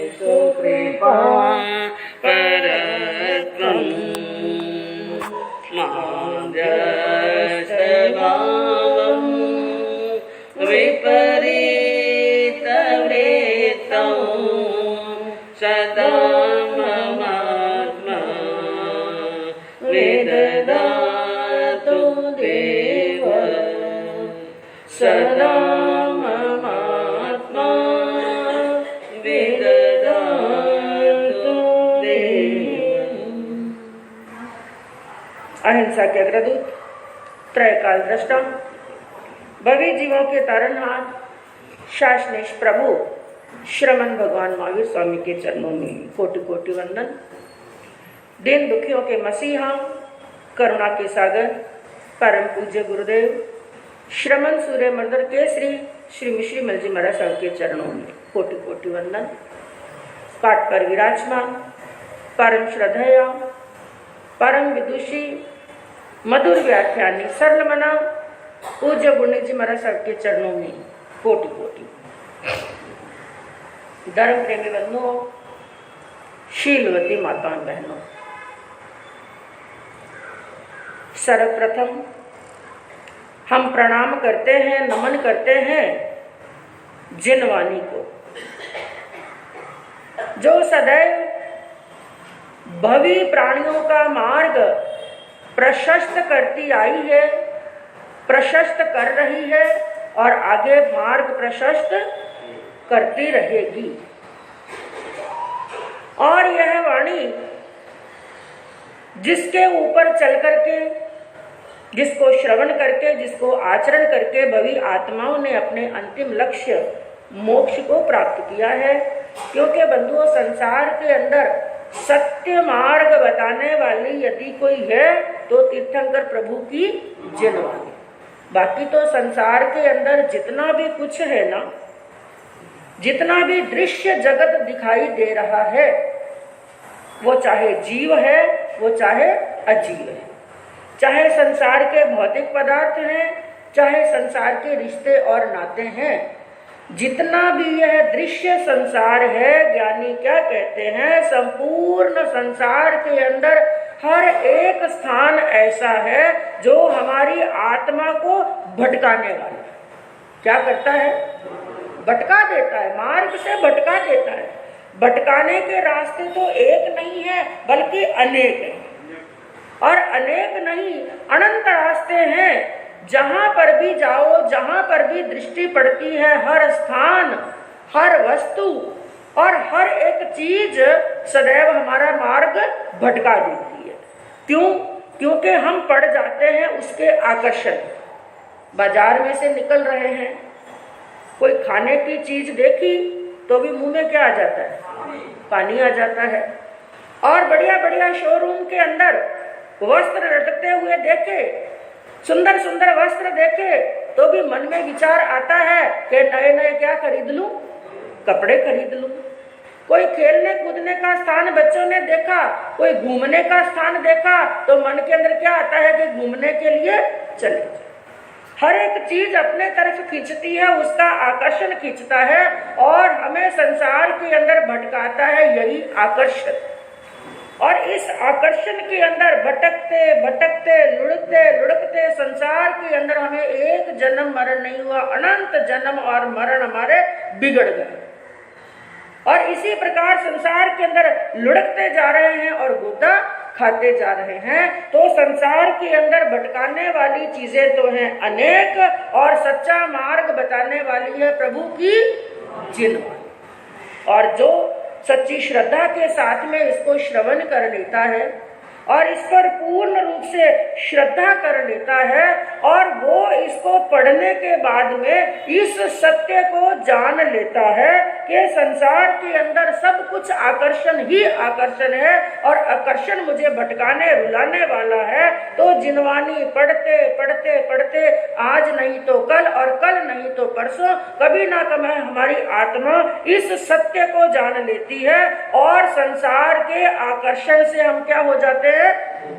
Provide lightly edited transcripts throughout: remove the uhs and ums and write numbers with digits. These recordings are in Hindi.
सुकृपा परत्रं मार्गस्तभावं विपरीतवृत्तं सदा ममात्मा विददातु देव सदा ममात्मा विददातु देव। अहिंसा के अग्रदूत, त्रयकाल दृष्टा, भवी जीवों के तारनहार, शासनेश प्रभु श्रमण भगवान महावीर स्वामी के चरणों में कोटि कोटि वंदन। दिन दुखियों के मसीहा, करुणा के सागर, परम पूज्य गुरुदेव श्रमण सूर्य मंदिर केसरी श्री मिश्री मलजी महाराज साहब के चरणों में कोटि कोटि वंदन। काट पर विराजमान परम श्रद्धेय, परम विदुषी, मधुर व्याख्यानी, सरल मना पूज्य गुरुनाथ जी महाराज साहब के चरणों में कोटि कोटि। धर्म प्रेमी बंधुओं, शीलवती माताओं बहनों, सर्वप्रथम हम प्रणाम करते हैं, नमन करते हैं जिनवाणी को, जो सदैव भवी प्राणियों का मार्ग प्रशस्त करती आई है, प्रशस्त कर रही है और आगे मार्ग प्रशस्त करती रहेगी। और यह वाणी जिसके ऊपर चल करके, जिसको श्रवण करके, जिसको आचरण करके भवी आत्माओं ने अपने अंतिम लक्ष्य मोक्ष को प्राप्त किया है। क्योंकि बंधुओं, संसार के अंदर सत्य मार्ग बताने वाली यदि कोई है तो तीर्थंकर प्रभु की जिनवाणी। बाकी तो संसार के अंदर जितना भी कुछ है ना, जितना भी दृश्य जगत दिखाई दे रहा है, वो चाहे जीव है, वो चाहे अजीव है, चाहे संसार के भौतिक पदार्थ हैं, चाहे संसार के रिश्ते और नाते हैं, जितना भी यह दृश्य संसार है, ज्ञानी क्या कहते हैं, संपूर्ण संसार के अंदर हर एक स्थान ऐसा है जो हमारी आत्मा को भटकाने वाला है। क्या करता है? भटका देता है, मार्ग से भटका देता है। भटकाने के रास्ते तो एक नहीं है बल्कि अनेक हैं, और अनेक नहीं अनंत रास्ते हैं। जहां पर भी जाओ, जहां पर भी दृष्टि पड़ती है, हर स्थान, हर वस्तु और हर एक चीज सदैव हमारा मार्ग भटका देती है। क्यों? क्योंकि हम पड़ जाते हैं उसके आकर्षण। बाजार में से निकल रहे हैं, कोई खाने की चीज देखी तो भी मुंह में क्या आ जाता है? पानी आ जाता है। और बढ़िया बढ़िया शोरूम के अंदर वस्त्र लटकते हुए देखे, सुंदर सुंदर वस्त्र देखे तो भी मन में विचार आता है कि नए नए क्या खरीद लूं, कपड़े खरीद लूं। कोई खेलने कूदने का स्थान बच्चों ने देखा, कोई घूमने का स्थान देखा तो मन के अंदर क्या आता है कि घूमने के लिए चले जाए। हर एक चीज अपने तरफ खींचती है, उसका आकर्षण खींचता है और हमें संसार के अंदर भटकाता है यही आकर्षण। और इस आकर्षण के अंदर भटकते भटकते, लुढ़कते लुढ़कते संसार के अंदर हमें एक जन्म मरण नहीं हुआ, अनंत जन्म और मरण हमारे बिगड़ गए। और इसी प्रकार संसार के अंदर लुढ़कते जा रहे हैं और गोदा खाते जा रहे हैं। तो संसार के अंदर भटकाने वाली चीजें तो हैं अनेक, और सच्चा मार्ग बताने वाली है प्रभु की जिनवाणी। और जो सच्ची श्रद्धा के साथ में इसको श्रवण कर लेता है और इस पर पूर्ण रूप से श्रद्धा कर लेता है और वो इसको पढ़ने के बाद में इस सत्य को जान लेता है कि संसार के अंदर सब कुछ आकर्षण ही आकर्षण है और आकर्षण मुझे भटकाने रुलाने वाला है, तो जिनवाणी पढ़ते पढ़ते पढ़ते आज नहीं तो कल और कल नहीं तो परसों कभी ना कभी हमारी आत्मा इस सत्य को जान लेती है और संसार के आकर्षण से हम क्या हो जाते हैं,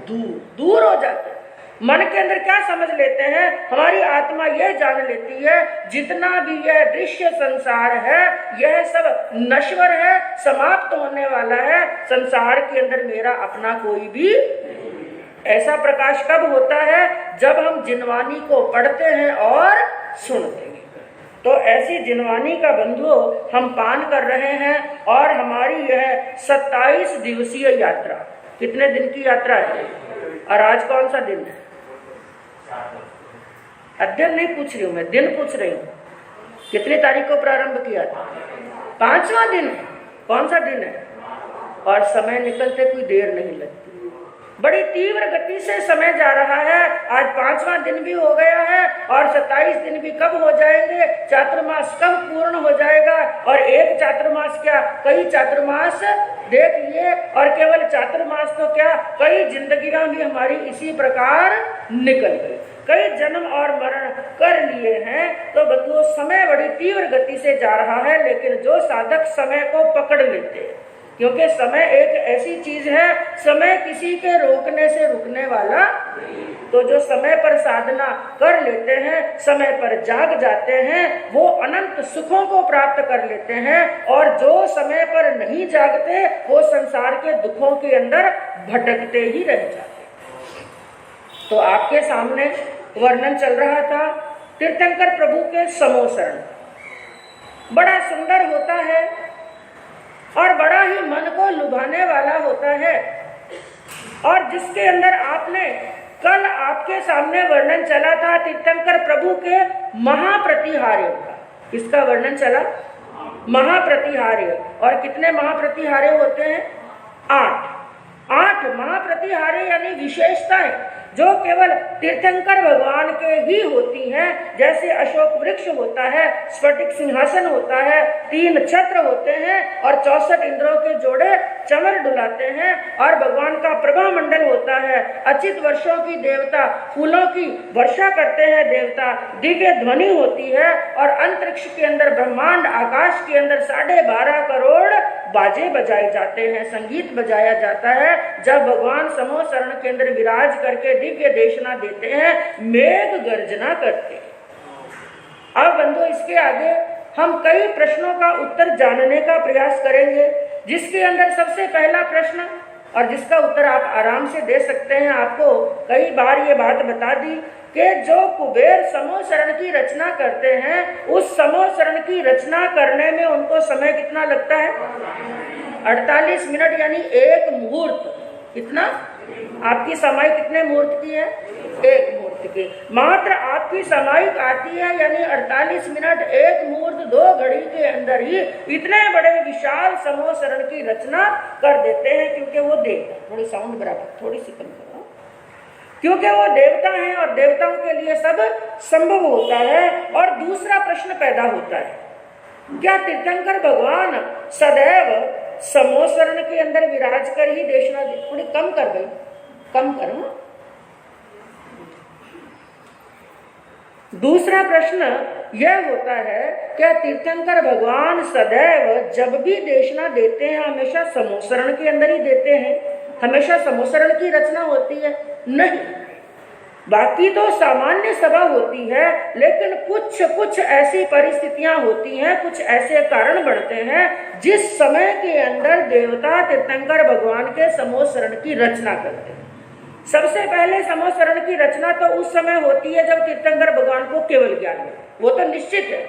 दूर दूर हो जाते हैं। मन के अंदर क्या समझ लेते हैं, हमारी आत्मा यह जान लेती है जितना भी यह दृश्य संसार है यह सब नश्वर है, समाप्त होने वाला है, संसार के अंदर मेरा अपना कोई भी। ऐसा प्रकाश कब होता है, जब हम जिनवानी को पढ़ते हैं और सुनते हैं। तो ऐसी जिनवानी का बंधुओं हम पान कर रहे हैं और हमारी यह 27 दिवसीय यात्रा, कितने दिन की यात्रा है और आज कौन सा दिन है? अध्ययन नहीं पूछ रही हूं मैं, दिन पूछ रही हूं। कितनी तारीख को प्रारंभ किया था? 5वां दिन है। कौन सा दिन है? और समय निकलते कोई देर नहीं लगती, बड़ी तीव्र गति से समय जा रहा है। आज 5वां दिन भी हो गया है और 27 दिन भी कब हो जाएंगे, चातुर्मास कब पूर्ण हो जाएगा। और एक चातुर्मास क्या, कई चातुर्मास देख लिए, और केवल चातुर्मास तो क्या, कई जिंदगियां भी हमारी इसी प्रकार निकल गई, कई जन्म और मरण कर लिए हैं। तो बंधुओं समय बड़ी तीव्र गति से जा रहा है, लेकिन जो साधक समय को पकड़ लेते हैं, क्योंकि समय एक ऐसी चीज है, समय किसी के रोकने से रुकने वाला। तो जो समय पर साधना कर लेते हैं, समय पर जाग जाते हैं, वो अनंत सुखों को प्राप्त कर लेते हैं। और जो समय पर नहीं जागते वो संसार के दुखों के अंदर भटकते ही रह जाते। तो आपके सामने वर्णन चल रहा था तीर्थंकर प्रभु के समोसरण, बड़ा सुंदर होता है और बड़ा ही मन को लुभाने वाला होता है, और जिसके अंदर आपने कल आपके सामने वर्णन चला था तीर्थंकर प्रभु के महाप्रतिहार्य का। किसका वर्णन चला? महाप्रतिहार्य। और कितने महाप्रतिहार्य होते हैं? 8 महाप्रतिहार्य यानी विशेषताएं जो केवल तीर्थंकर भगवान के ही होती हैं। जैसे अशोक वृक्ष होता है, स्फटिक सिंहासन होता है, 3 छत्र होते हैं और 64 इंद्रों के जोड़े चमर डुलाते हैं, और भगवान का प्रभा मंडल होता है। अचित वर्षों की देवता, फूलों की वर्षा करते हैं देवता, दिव्य ध्वनि होती है, और अंतरिक्ष के अंदर ब्रह्मांड आकाश के अंदर 12.5 करोड़ बाजे बजाए जाते हैं, संगीत बजाया जाता है। जब भगवान समोसरण के अंदर विराज करके दिव्य देशना देते हैं, मेघ गर्जना करते हैं। अब बंधु इसके आगे हम कई प्रश्नों का उत्तर जानने का प्रयास करेंगे, जिसके अंदर सबसे पहला प्रश्न, और जिसका उत्तर आप आराम से दे सकते हैं, आपको कई बार ये बात बता दी कि जो कुबेर समोसरण की रचना करते हैं, उस समोसरण की रचना करने में उनको समय कितना लगता है? 48 मिनट यानी 1 मुहूर्त। कितना? आपकी समाई कितने मुहूर्त की है? 1 मुहूर्त की। मात्र आपकी समाई आती है यानी 48 मिनट 1 मुहूर्त 2 घड़ी के अंदर ही इतने बड़े विशाल समोसरण की रचना कर देते हैं, क्योंकि वो देवता, थोड़ी साउंड बराबर थोड़ी सी कम करो, क्योंकि वो देवता हैं और देवताओं के लिए सब संभव होता है। और दूसरा प्रश्न पैदा होता है, क्या तीर्थंकर भगवान सदैव समोसरण के अंदर विराज कर ही देशना दे? थोड़ी कम कर गई, कम करो। दूसरा प्रश्न यह होता है, क्या तीर्थंकर भगवान सदैव जब भी देशना देते हैं हमेशा समोसरण के अंदर ही देते हैं? हमेशा समोसरण की रचना होती है? नहीं, बाकी तो सामान्य सभा होती है, लेकिन कुछ ऐसी परिस्थितियां होती हैं, कुछ ऐसे कारण बढ़ते हैं जिस समय के अंदर देवता तीर्थंकर भगवान के समोसरण की रचना करते हैं। सबसे पहले समोसरण की रचना तो उस समय होती है जब तीर्थंकर भगवान को केवल ज्ञान हो, वो तो निश्चित है।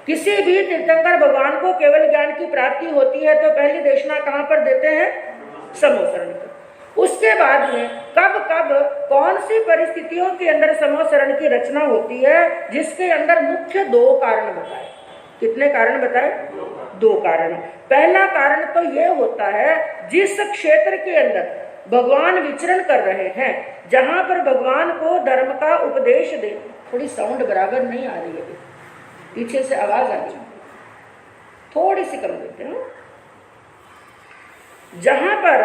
किसी भी तीर्थंकर भगवान को केवल ज्ञान की प्राप्ति होती है तो पहली देशना कहाँ पर देते हैं? समोसरण पर। उसके बाद में कब कौन सी परिस्थितियों के अंदर समोसरण की रचना होती है, जिसके अंदर मुख्य 2 कारण बताए। कितने कारण बताए? 2 कारण। पहला कारण तो ये होता है, जिस क्षेत्र के अंदर भगवान विचरण कर रहे हैं, जहां पर भगवान को धर्म का उपदेश दे। थोड़ी साउंड बराबर नहीं आ रही है, पीछे से आवाज आ रही है, थोड़ी सी कम देते हैं। जहां पर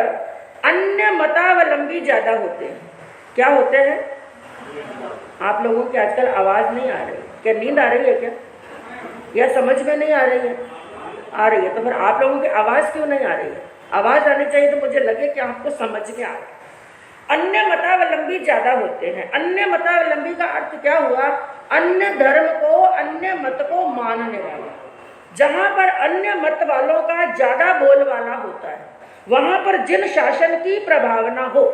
अन्य मतावलंबी ज्यादा होते हैं। क्या होते हैं? आप लोगों की आजकल आवाज नहीं आ रही, क्या नींद आ रही है क्या, या समझ में नहीं आ रही है? आ रही है। तो फिर आप लोगों की आवाज क्यों नहीं आ रही है? आवाज आनी चाहिए तो मुझे लगे कि आपको समझ में आ रहा है। अन्य मतावलंबी ज्यादा होते हैं। अन्य मतावलंबी का अर्थ क्या हुआ? अन्य धर्म को, अन्य मत को मानने वाला। जहां पर अन्य मत वालों का ज्यादा बोलबाला होता है, वहां पर जिन शासन की प्रभावना हो।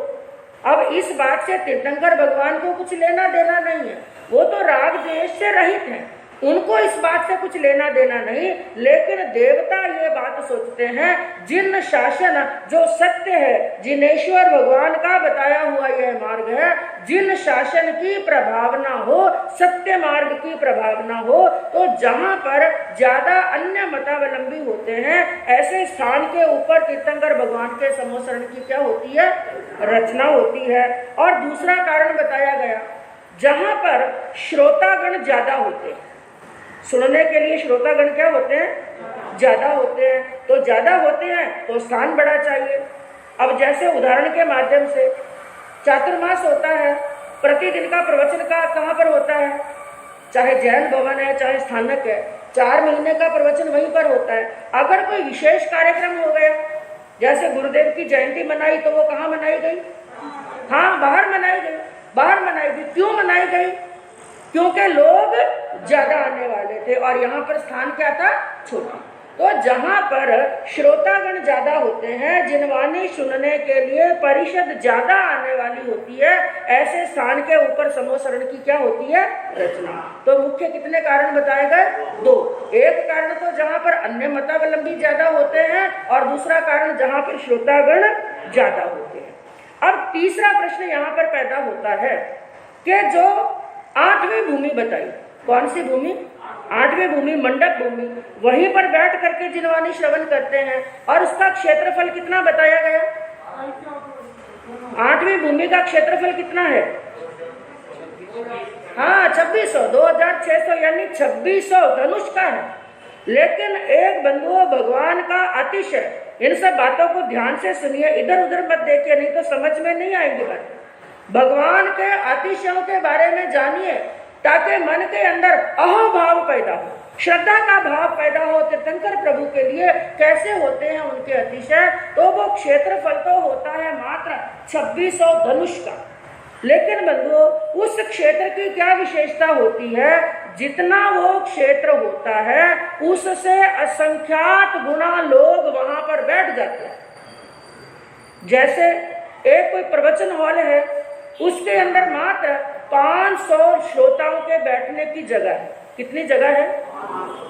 अब इस बात से तीर्थंकर भगवान को कुछ लेना देना नहीं है, वो तो राग द्वेष से रहित हैं, उनको इस बात से कुछ लेना देना नहीं। लेकिन देवता ये बात सोचते हैं, जिन शासन जो सत्य है, जिनेश्वर भगवान का बताया हुआ यह मार्ग है, जिन शासन की प्रभावना हो, सत्य मार्ग की प्रभावना हो, तो जहां पर ज्यादा अन्य मतावलंबी होते हैं, ऐसे स्थान के ऊपर तीर्थंकर भगवान के समोसरण की क्या होती है? रचना होती है। और दूसरा कारण बताया गया, जहां पर श्रोतागण ज्यादा होते हैं, सुनने के लिए श्रोतागण क्या होते हैं? ज्यादा होते हैं। तो ज्यादा होते हैं तो स्थान बड़ा चाहिए। अब जैसे उदाहरण के माध्यम से चातुर्मास होता है, प्रतिदिन का प्रवचन का कहाँ पर होता है? चाहे जैन भवन है, चाहे स्थानक है, 4 महीने का प्रवचन वहीं पर होता है। अगर कोई विशेष कार्यक्रम हो गया, जैसे गुरुदेव की जयंती मनाई, तो वो कहाँ मनाई गई? हाँ, बाहर मनाई गई। बाहर मनाई गई, क्यों मनाई गई? क्योंकि लोग ज्यादा आने वाले थे और यहाँ पर स्थान क्या था? छोटा। तो जहाँ पर श्रोतागण ज्यादा होते हैं, जिनवाणी सुनने के लिए परिषद ज्यादा आने वाली होती है, ऐसे स्थान के ऊपर समोसरण की क्या होती है? रचना। तो मुख्य कितने कारण बताए गए? 2। एक कारण तो जहाँ पर अन्य मतावलंबी ज्यादा होते हैं, और दूसरा कारण जहाँ पर श्रोतागण ज्यादा होते हैं। अब तीसरा प्रश्न यहाँ पर पैदा होता है कि जो 8वीं भूमि बताई, कौन सी भूमि? 8वीं भूमि, मंडप भूमि, वहीं पर बैठ करके जिनवाणी श्रवण करते हैं, और उसका क्षेत्रफल कितना बताया गया? 8वीं भूमि का क्षेत्रफल कितना है? हाँ, 2600, 2600 यानी 2600 धनुष का है। लेकिन एक बंधुओं, भगवान का अतिशय, इन सब बातों को ध्यान से सुनिए, इधर उधर मत देखिए, नहीं तो समझ में नहीं आएंगी बात। भगवान के अतिशयों के बारे में जानिए, ताकि मन के अंदर अहोभाव पैदा हो, श्रद्धा का भाव पैदा हो। तीर्थंकर प्रभु के लिए कैसे होते हैं उनके अतिशय? तो वो क्षेत्रफल तो होता है मात्र 2600 धनुष का। लेकिन बंधुओं, उस क्षेत्र की क्या विशेषता होती है? जितना वो क्षेत्र होता है, उससे असंख्यात गुना लोग वहां पर बैठ जाते हैं। जैसे एक कोई प्रवचन हॉल है, उसके अंदर मात्र 500 श्रोताओं के बैठने की जगह है। कितनी जगह है?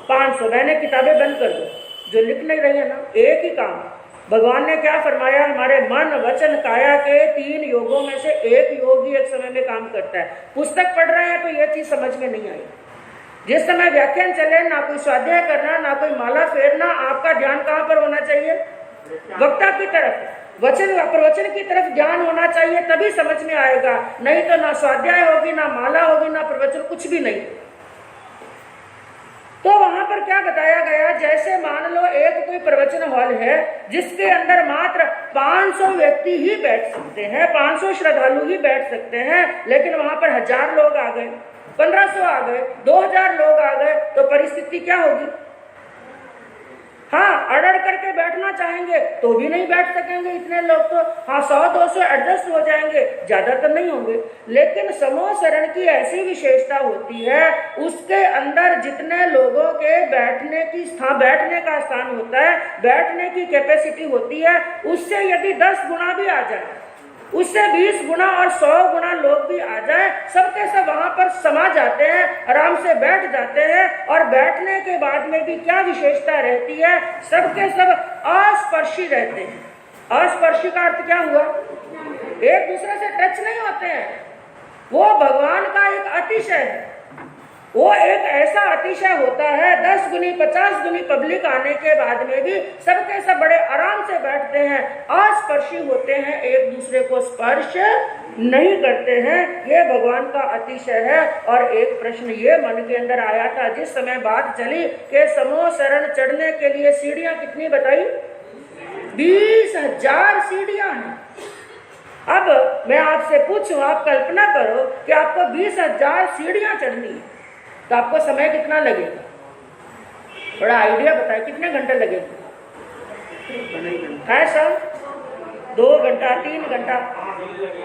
500। मैंने किताबें बंद कर दो, जो लिख नहीं रही है ना। एक ही काम, भगवान ने क्या फरमाया? हमारे मन, वचन, काया के 3 योगों में से एक योग ही एक समय में काम करता है। पुस्तक पढ़ रहे हैं तो यह चीज समझ में नहीं आई। जिस समय व्याख्यान चले, ना कोई स्वाध्याय करना, ना कोई माला फेरना, आपका ध्यान कहाँ पर होना चाहिए? वक्ता की तरफ, वचन प्रवचन की तरफ ध्यान होना चाहिए, तभी समझ में आएगा। नहीं तो ना स्वाध्याय होगी, ना माला होगी, ना प्रवचन, कुछ भी नहीं। तो वहां पर क्या बताया गया? जैसे मान लो एक कोई प्रवचन हॉल है, जिसके अंदर मात्र 500 व्यक्ति ही बैठ सकते हैं, 500 श्रद्धालु ही बैठ सकते हैं, लेकिन वहां पर 1000 लोग आ गए, 1500 आ गए, 2000 लोग आ गए, तो परिस्थिति क्या होगी? हाँ, अड़अड़ करके बैठना चाहेंगे तो भी नहीं बैठ सकेंगे इतने लोग तो। हाँ, 100-200 एडजस्ट हो जाएंगे, ज्यादा तो नहीं होंगे। लेकिन समोसरण की ऐसी विशेषता होती है, उसके अंदर जितने लोगों के बैठने का स्थान होता है, बैठने की कैपेसिटी होती है, उससे यदि 10 गुना भी आ जाए, उससे 20 गुना और 100 गुना लोग भी आ जाए, सबके सब वहां पर समा जाते हैं, आराम से बैठ जाते हैं। और बैठने के बाद में भी क्या विशेषता रहती है? सबके सब अस्पर्शी रहते हैं। अस्पर्शी का अर्थ क्या हुआ? एक दूसरे से टच नहीं होते हैं। वो भगवान का एक अतिशय है। वो एक ऐसा अतिशय होता है, 10 गुनी 50 गुनी पब्लिक आने के बाद में भी सबके सब बड़े आराम से बैठते हैं, अस्पर्शी होते हैं, एक दूसरे को स्पर्श नहीं करते हैं। ये भगवान का अतिशय है। और एक प्रश्न ये मन के अंदर आया था जिस समय बात चली कि समूह शरण चढ़ने के लिए सीढ़ियां कितनी बताई? 20,000 सीढ़ियां हैं। अब मैं आपसे पूछूं, आप कल्पना करो कि आपको 20,000 सीढ़ियां चढ़नी है, तो आपको समय कितना लगेगा? थोड़ा आइडिया बताए, कितने घंटे लगेंगे? ऐसा 2 घंटा, 3 घंटा,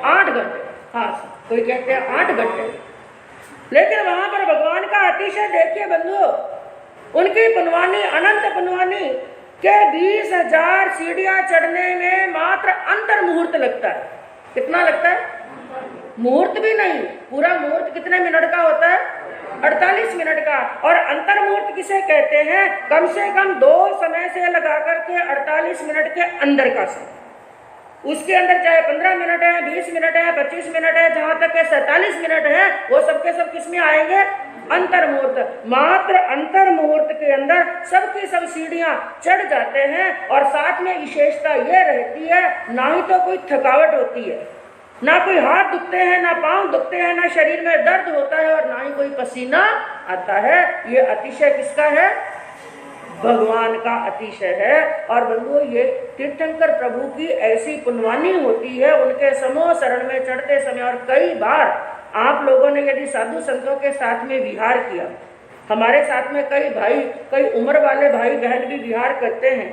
8 घंटे, हाँ कोई कहते हैं 8 घंटे। लेकिन वहां पर भगवान का अतिशय देखिए बंधुओं, उनकी पुनवानी, अनंत पुनवानी के 20,000 सीढ़ियां चढ़ने में मात्र अंतर मुहूर्त लगता है। कितना लगता है? मुहूर्त भी नहीं, पूरा मुहूर्त कितने मिनट का होता है? 48 मिनट का। और अंतर मुहूर्त किसे कहते हैं? कम से कम 2 समय से लगा करके 48 मिनट के अंदर का समय। उसके अंदर चाहे 15 मिनट है, 20 मिनट है, 25 मिनट है, जहां तक के 47 मिनट है, वो सबके सब किस में आएंगे? अंतर मुहूर्त। मात्र अंतर मुहूर्त के अंदर सबकी सब सीढ़ियां चढ़ जाते हैं। और साथ में विशेषता ये रहती है, ना ही तो कोई थकावट होती है, ना कोई हाथ दुखते हैं, ना पांव दुखते हैं, ना शरीर में दर्द होता है, और ना ही कोई पसीना आता है। ये अतिशय किसका है? भगवान का अतिशय है। और बंधुओं, ये तीर्थंकर प्रभु की ऐसी पुनवानी होती है उनके समूह शरण में चढ़ते समय। और कई बार आप लोगों ने यदि साधु संतों के साथ में विहार किया, हमारे साथ में कई भाई, कई उम्र वाले भाई बहन भी विहार करते हैं,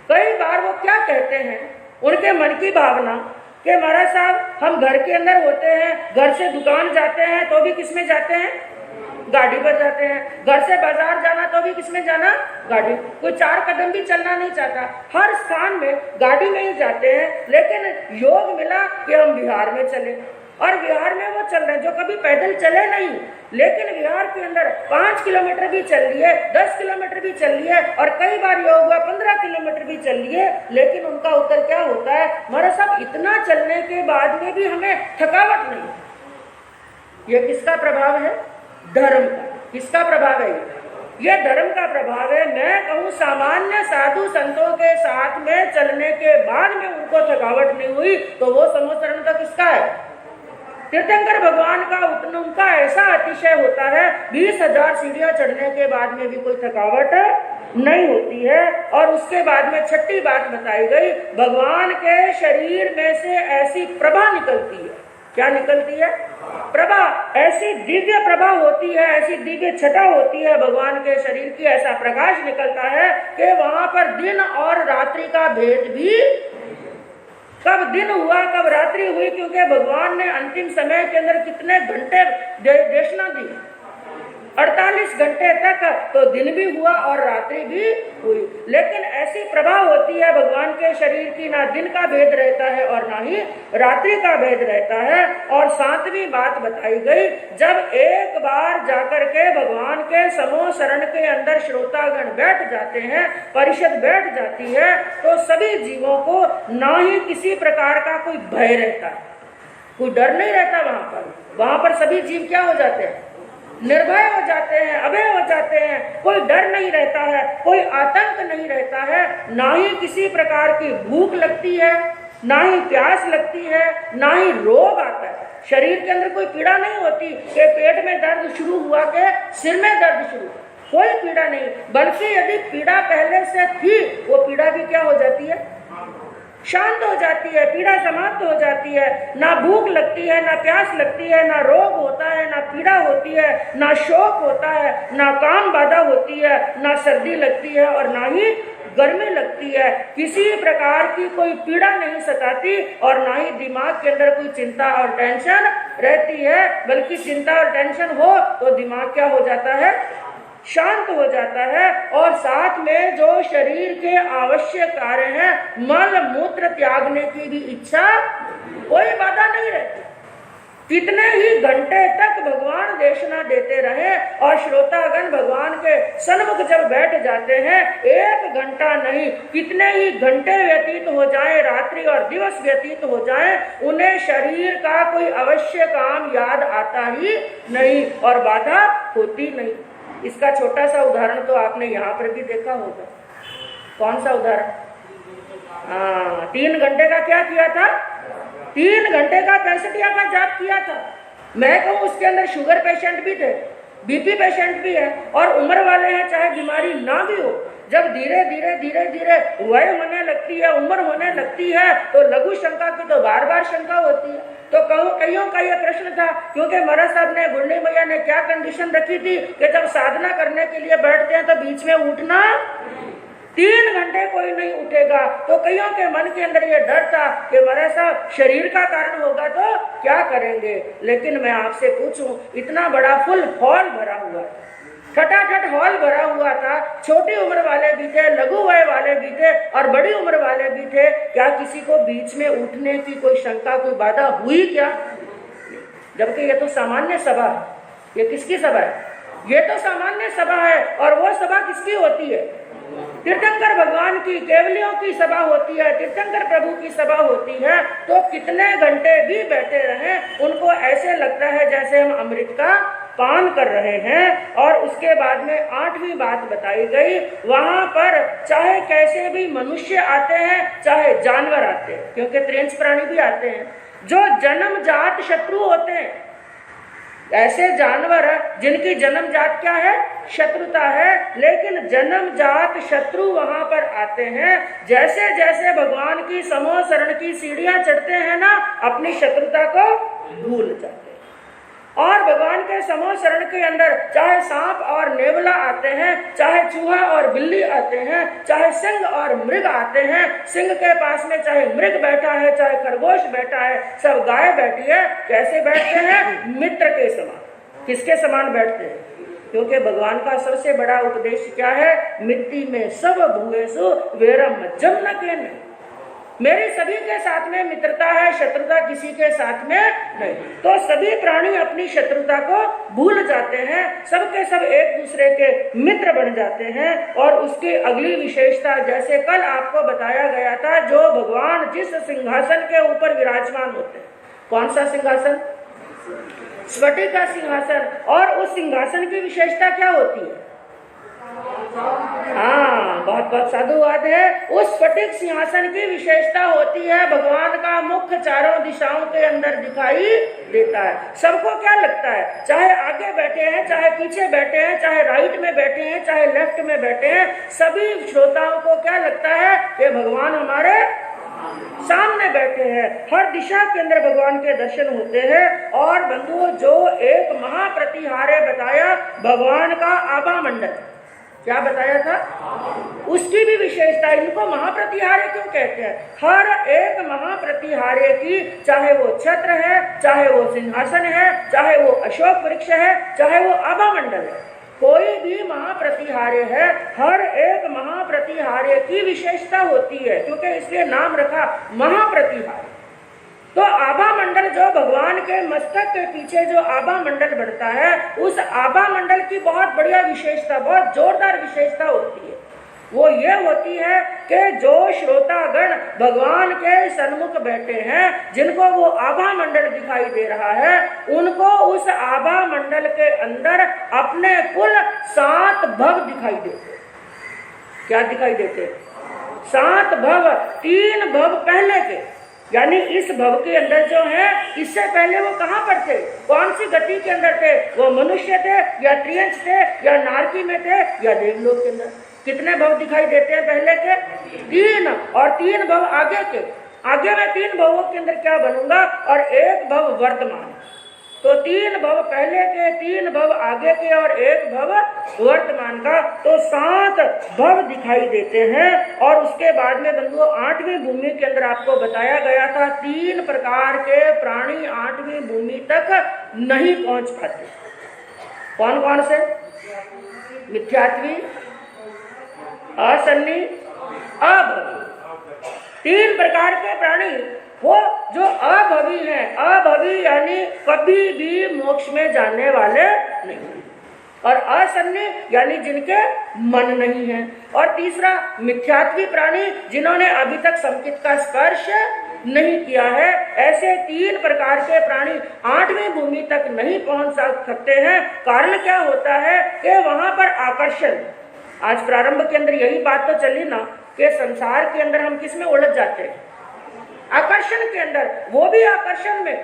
कई बार वो क्या कहते हैं, उनके मन की भावना कि महाराज साहब हम घर के अंदर होते हैं, घर से दुकान जाते हैं तो भी किसमें जाते हैं? गाड़ी पर जाते हैं। घर से बाजार जाना तो भी किसमें जाना? गाड़ी। कोई 4 कदम भी चलना नहीं चाहता, हर स्थान में गाड़ी में ही जाते हैं। लेकिन योग मिला कि हम बिहार में चले, और बिहार में वो चल रहे हैं जो कभी पैदल चले नहीं, लेकिन बिहार के अंदर 5 किलोमीटर भी चल लिए, 10 किलोमीटर भी चल लिए, और कई बार योग हुआ 15 किलोमीटर भी चल लिए। लेकिन उनका उत्तर क्या होता है? महाराज साहब इतना चलने के बाद में भी हमें थकावट नहीं। ये किसका प्रभाव है? धर्म का। किसका प्रभाव है? ये धर्म का प्रभाव है। मैं कहूँ सामान्य साधु संतों के साथ में चलने के बाद में उनको थकावट नहीं हुई, तो वो समोचरण का किसका है? तीर्थंकर भगवान का। उनका ऐसा अतिशय होता है, 20,000 सीढ़ियां चढ़ने के बाद में भी कोई थकावट नहीं होती है। और उसके बाद में छठी बात बताई गई, भगवान के शरीर में से ऐसी प्रभा निकलती है। क्या निकलती है? प्रभा। ऐसी दिव्य प्रभा होती है, ऐसी दिव्य छटा होती है भगवान के शरीर की, ऐसा प्रकाश निकलता है कि वहां पर दिन और रात्रि का भेद भी, कब दिन हुआ कब रात्रि हुई, क्योंकि भगवान ने अंतिम समय के अंदर कितने घंटे देशना दी? 48 घंटे तक तो दिन भी हुआ और रात्रि भी हुई। लेकिन ऐसी प्रभा होती है भगवान के शरीर की, ना दिन का भेद रहता है और ना ही रात्रि का भेद रहता है। और 7वीं बात बताई गई, जब एक बार जाकर के भगवान के समूह शरण के अंदर श्रोतागण बैठ जाते हैं, परिषद बैठ जाती है, तो सभी जीवों को ना ही किसी प्रकार का कोई भय रहता है, कोई डर नहीं रहता। वहां पर सभी जीव क्या हो जाते हैं? निर्भय हो जाते हैं, अभय हो जाते हैं। कोई डर नहीं रहता है, कोई आतंक नहीं रहता है, ना ही किसी प्रकार की भूख लगती है, ना ही प्यास लगती है, ना ही रोग आता है। शरीर के अंदर कोई पीड़ा नहीं होती कि पेट में दर्द शुरू हुआ के सिर में दर्द शुरू, कोई पीड़ा नहीं। बल्कि यदि पीड़ा पहले से थी, वो पीड़ा भी क्या हो जाती है? शांत हो जाती है, पीड़ा समाप्त हो जाती है। ना भूख लगती है, ना प्यास लगती है, ना रोग होता है, ना पीड़ा होती है, ना शोक होता है, ना काम बाधा होती है, ना सर्दी लगती है और ना ही गर्मी लगती है। किसी प्रकार की कोई पीड़ा नहीं सताती और ना ही दिमाग के अंदर कोई चिंता और टेंशन रहती है। बल्कि चिंता और टेंशन हो तो दिमाग क्या हो जाता है? शांत हो जाता है। और साथ में जो शरीर के आवश्यक कार्य हैं, मल मूत्र त्यागने की भी इच्छा, कोई बाधा नहीं रहती। कितने ही घंटे तक भगवान देशना देते रहे और श्रोतागण भगवान के सन्मुख जब बैठ जाते हैं, 1 घंटा नहीं, कितने ही घंटे व्यतीत हो जाए, रात्रि और दिवस व्यतीत हो जाए, उन्हें शरीर का कोई अवश्य काम याद आता ही नहीं और बाधा होती नहीं। इसका छोटा सा उदाहरण तो आपने यहाँ पर भी देखा होगा। कौन सा उदाहरण? 3 घंटे का क्या किया था? 3 घंटे का 65 का जाप किया था। मैं कहूँ उसके अंदर शुगर पेशेंट भी थे, बीपी पेशेंट भी है और उम्र वाले हैं, चाहे बीमारी ना भी हो। जब धीरे धीरे धीरे धीरे वय होने लगती है, उम्र होने लगती है, तो लघु शंका की तो बार बार शंका होती है। तो कईयों का यह प्रश्न था, क्योंकि महाराज साहब ने, गुरनी मैया ने क्या कंडीशन रखी थी कि जब साधना करने के लिए बैठते हैं तो बीच में उठना, 3 घंटे कोई नहीं उठेगा तो कईयों के मन के अंदर ये डर था कि मेरा साहब शरीर का कारण होगा तो क्या करेंगे। लेकिन मैं आपसे पूछूं, इतना बड़ा फुल हॉल भरा हुआ है, ठटाठट हॉल भरा हुआ था, छोटी उम्र वाले भी थे, लघु वय वाले भी थे और बड़ी उम्र वाले भी थे। क्या किसी को बीच में उठने की कोई शंका, कोई बाधा हुई क्या? जबकि ये तो सामान्य सभा है। ये किसकी सभा है? ये तो सामान्य सभा है। और वो सभा किसकी होती है? तीर्थंकर भगवान की, केवलियों की सभा होती है, तीर्थंकर प्रभु की सभा होती है। तो कितने घंटे भी बैठे रहें, उनको ऐसे लगता है जैसे हम अमृत का पान कर रहे हैं। और उसके बाद में 8वीं बात बताई गई, वहां पर चाहे कैसे भी मनुष्य आते हैं, चाहे जानवर आते हैं, क्योंकि त्रिंश प्राणी भी आते हैं, जो जन्मजात शत्रु होते हैं। ऐसे जानवर जिनकी जन्मजात क्या है? शत्रुता है। लेकिन जन्मजात शत्रु वहां पर आते हैं। जैसे जैसे भगवान की समो शरण की सीढ़ियां चढ़ते हैं ना, अपनी शत्रुता को भूल जाते हैं। और भगवान के समो शरण के अंदर चाहे सांप और नेवला आते हैं, चाहे चूहा और बिल्ली आते हैं, चाहे सिंह और मृग आते हैं। सिंह के पास में चाहे मृग बैठा है, चाहे खरगोश बैठा है, सब गाय बैठी है। कैसे बैठते हैं? मित्र के समान। किसके समान बैठते हैं? क्योंकि भगवान का सबसे बड़ा उपदेश क्या है? मिट्टी में सब भूएसु वेरम मज्जम न केन। मेरी सभी के साथ में मित्रता है, शत्रुता किसी के साथ में नहीं। तो सभी प्राणी अपनी शत्रुता को भूल जाते हैं, सबके सब एक दूसरे के मित्र बन जाते हैं। और उसकी अगली विशेषता, जैसे कल आपको बताया गया था, जो भगवान जिस सिंहासन के ऊपर विराजमान होते हैं, कौन सा सिंहासन? स्फटिक का सिंहासन। और उस सिंहासन की विशेषता क्या होती है? हाँ, बहुत बहुत साधुवाद है। उस स्फटिक सिंहासन की विशेषता होती है, भगवान का मुख चारों दिशाओं के अंदर दिखाई देता है। सबको क्या लगता है, चाहे आगे बैठे हैं, चाहे पीछे बैठे हैं, चाहे राइट में बैठे हैं, चाहे लेफ्ट में बैठे हैं, सभी श्रोताओं को क्या लगता है कि भगवान हमारे सामने बैठे हैं। हर दिशा के अंदर भगवान के दर्शन होते हैं। और बंधुओं, जो एक महाप्रतिहार्य बताया भगवान का आभा मंडल, क्या बताया था? उसकी भी विशेषता। इनको महाप्रतिहार्य क्यों कहते हैं? हर एक महाप्रतिहार्य की, चाहे वो छत्र है, चाहे वो सिंहासन है, चाहे वो अशोक वृक्ष है, चाहे वो आभा मंडल है, कोई भी महाप्रतिहार्य है, हर एक महाप्रतिहार्य की विशेषता होती है, क्योंकि इसलिए नाम रखा महाप्रतिहार्य। तो आभा मंडल, जो भगवान के मस्तक के पीछे जो आभा मंडल बढ़ता है, उस आभा मंडल की बहुत बढ़िया विशेषता, बहुत जोरदार विशेषता होती है। वो ये होती है कि जो श्रोतागण भगवान के सन्मुख बैठे हैं, जिनको वो आभा मंडल दिखाई दे रहा है, उनको उस आभा मंडल के अंदर अपने कुल 7 भव दिखाई देते। क्या दिखाई देते? 7 भव। 3 भव पहले के, यानी इस भव के अंदर जो है, इससे पहले वो कहाँ पर थे? कौन सी गति के अंदर थे? वो मनुष्य थे, या त्रियंश थे, या नारकी में थे, या देवलोक के अंदर? कितने भव दिखाई देते हैं पहले के? 3। और 3 भव आगे के। आगे में 3 भवों के अंदर क्या बनूंगा? और 1 भव वर्तमान। तो 3 भव पहले के, 3 भव आगे के और 1 भव वर्तमान का, तो 7 भव दिखाई देते हैं। और उसके बाद में बंधुओं 8वीं भूमि के अंदर आपको बताया गया था, 3 प्रकार के प्राणी 8वीं भूमि तक नहीं पहुंच पाते। कौन कौन से? मिथ्यात्वी, असन्नी, अभवी। 3 प्रकार के प्राणी, वो जो अभवी है, अभवी यानी कभी भी मोक्ष में जाने वाले नहीं, और असन्नी यानी जिनके मन नहीं है। और तीसरा मिथ्यात्वी प्राणी, जिन्होंने अभी तक संकित का स्पर्श नहीं किया है। ऐसे 3 प्रकार के प्राणी 8वीं भूमि तक नहीं पहुंच सकते हैं। कारण क्या होता है कि वहां पर आकर्षण। आज प्रारंभ के अंदर यही बात तो चली ना कि संसार के अंदर हम किस में उलझ जाते हैं? आकर्षण के अंदर। वो भी आकर्षण में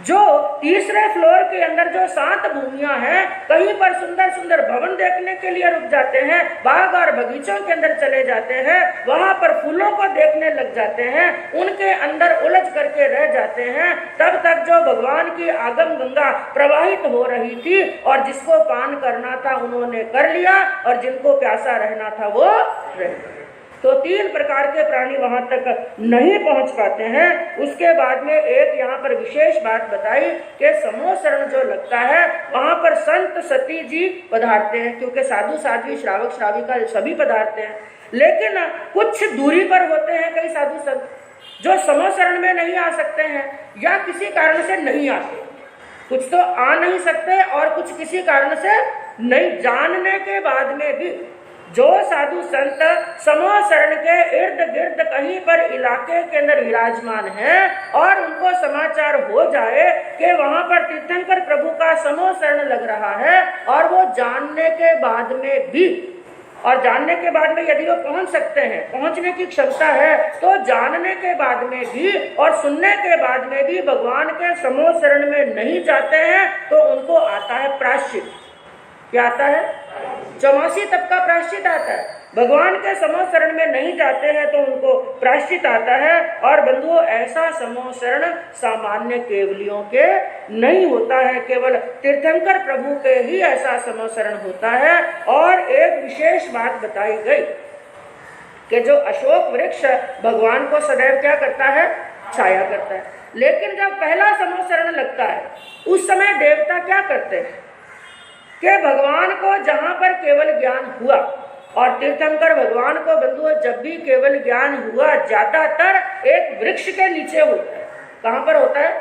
जो तीसरे फ्लोर के अंदर जो 7 भूमियां हैं, कहीं पर सुंदर सुंदर भवन देखने के लिए रुक जाते हैं, बाग और बगीचों के अंदर चले जाते हैं, वहां पर फूलों को देखने लग जाते हैं, उनके अंदर उलझ करके रह जाते हैं। तब तक जो भगवान की आगम गंगा प्रवाहित हो रही थी, और जिसको पान करना था उन्होंने कर लिया, और जिनको प्यासा रहना था वो रह गया। तो 3 प्रकार के प्राणी वहां तक नहीं पहुंच पाते हैं। उसके बाद में एक यहाँ पर विशेष बात बताई कि समूह शरण जो लगता है वहां पर संत सती जी पधारते हैं, क्योंकि साधु साध्वी श्रावक श्राविका सभी पधारते हैं, लेकिन कुछ दूरी पर होते हैं कई साधु संत जो समूह शरण में नहीं आ सकते हैं या किसी कारण से नहीं आते। कुछ तो आ नहीं सकते और कुछ किसी कारण से नहीं। जानने के बाद में भी जो साधु संत समूह शरण के इर्द गिर्द कहीं पर इलाके के अंदर विराजमान है और उनको समाचार हो जाए कि वहां पर तीर्थंकर प्रभु का समूह शरण लग रहा है, और वो जानने के बाद में भी, और जानने के बाद में यदि वो पहुंच सकते हैं, पहुंचने की क्षमता है, तो जानने के बाद में भी और सुनने के बाद में भी भगवान के समूह शरण में नहीं जाते हैं, तो उनको आता है प्रायश्चित। क्या आता है? 84 तप का प्रायश्चित आता है। भगवान के समूह शरण में नहीं जाते हैं तो उनको प्रायश्चित आता है। और बंधुओं, ऐसा समूह शरण सामान्य केवलियों के नहीं होता है, केवल तीर्थंकर प्रभु के ही ऐसा समूह शरण होता है। और एक विशेष बात बताई गई कि जो अशोक वृक्ष भगवान को सदैव क्या करता है? छाया करता है। लेकिन जब पहला समूह शरण लगता है उस समय देवता क्या करते हैं कि भगवान को जहां पर केवल ज्ञान हुआ, और तीर्थंकर भगवान को बंधुओं जब भी केवल ज्ञान हुआ ज्यादातर एक वृक्ष के नीचे होता है। कहां पर होता है?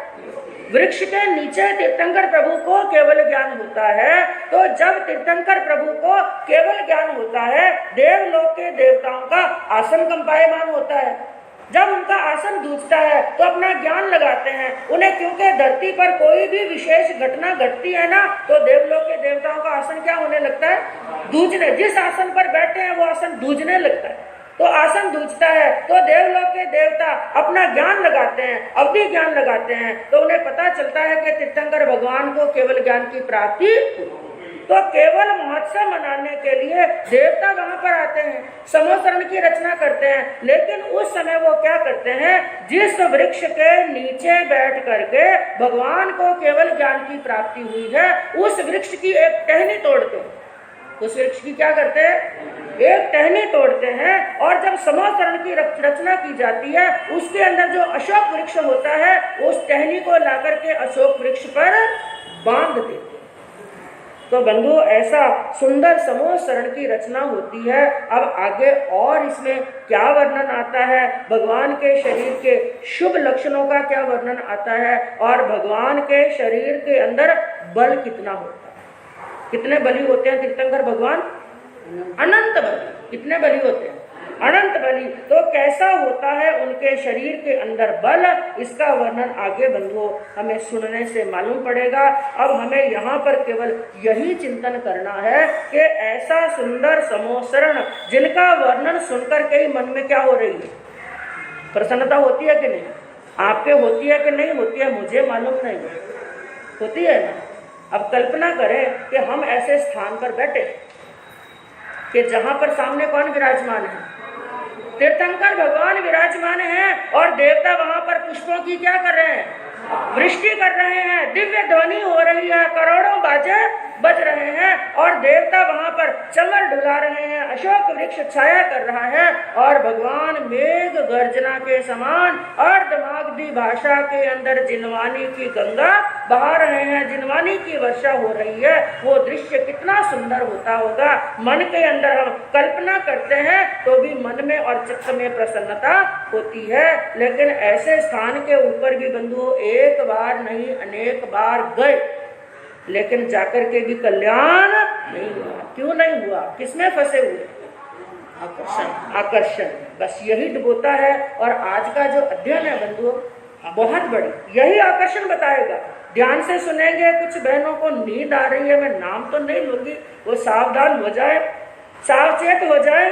वृक्ष के नीचे तीर्थंकर प्रभु को केवल ज्ञान होता है। तो जब तीर्थंकर प्रभु को केवल ज्ञान होता है, देवलोक के देवताओं का आसन कंपायमान होता है। जब उनका आसन दूजता है तो अपना ज्ञान लगाते हैं उन्हें, क्योंकि धरती पर कोई भी विशेष घटना घटती है ना, तो देवलोक के देवताओं का आसन क्या होने लगता है? दूजने। जिस आसन पर बैठे हैं वो आसन दूजने लगता है। तो आसन दूजता है तो देवलोक के देवता अपना ज्ञान लगाते हैं, अवधि ज्ञान लगाते हैं, तो उन्हें पता चलता है कि तीर्थंकर भगवान को केवल ज्ञान की प्राप्ति। तो केवल महोत्सव मनाने के लिए देवता वहां पर आते हैं, समूह शरण की रचना करते हैं। लेकिन उस समय वो क्या करते हैं? जिस वृक्ष के नीचे बैठ करके भगवान को केवल ज्ञान की प्राप्ति हुई है, उस वृक्ष की एक टहनी तोड़ते हैं। उस वृक्ष की क्या करते हैं? एक टहनी तोड़ते हैं। और जब समूह शरण की रचना की जाती है, उसके अंदर जो अशोक वृक्ष होता है, उस टहनी को लाकर के अशोक वृक्ष पर बांध देते हैं। तो बंधु, ऐसा सुंदर समूह शरण की रचना होती है। अब आगे और इसमें क्या वर्णन आता है? भगवान के शरीर के शुभ लक्षणों का क्या वर्णन आता है, और भगवान के शरीर के अंदर बल कितना होता है। कितने बली होते हैं तीर्थंकर भगवान? अनंत बली। कितने बली होते हैं? अनंत बली। तो कैसा होता है उनके शरीर के अंदर बल, इसका वर्णन आगे बंधुओं हमें सुनने से मालूम पड़ेगा। अब हमें यहाँ पर केवल यही चिंतन करना है कि ऐसा सुंदर समूह शरण जिनका वर्णन सुनकर के ही मन में क्या हो रही है? प्रसन्नता होती है कि नहीं? आपके होती है कि नहीं होती है? मुझे मालूम नहीं, होती है ना। अब कल्पना करें कि हम ऐसे स्थान पर बैठे कि जहां पर सामने कौन विराजमान है? तीर्थंकर भगवान विराजमान हैं, और देवता वहां पर पुष्पों की क्या कर रहे हैं? वृष्टि कर रहे हैं। दिव्य ध्वनि हो रही है, करोड़ों बाजे बज रहे हैं, और देवता वहां पर चमर डुला रहे हैं, अशोक वृक्ष छाया कर रहा है, और भगवान मेघ गर्जना के समान अर्धमागधी भाषा के अंदर जिनवानी की गंगा बहा रहे हैं, जिनवानी की वर्षा हो रही है। वो दृश्य कितना सुंदर होता होगा। मन के अंदर हम कल्पना करते हैं तो भी मन में और चित्त में प्रसन्नता होती है। लेकिन ऐसे स्थान के ऊपर भी बंधुओं एक बार नहीं अनेक बार गए, लेकिन जाकर के भी कल्याण नहीं हुआ। क्यों नहीं हुआ? किसमें फंसे हुए? आकर्षण। आकर्षण, बस यही डुबोता है। और आज का जो अध्ययन है बंधुओं बहुत बड़ी यही आकर्षण बताएगा। ध्यान से सुनेंगे। कुछ बहनों को नींद आ रही है, मैं नाम तो नहीं लूंगी, वो सावधान हो जाए, सावचेत हो जाए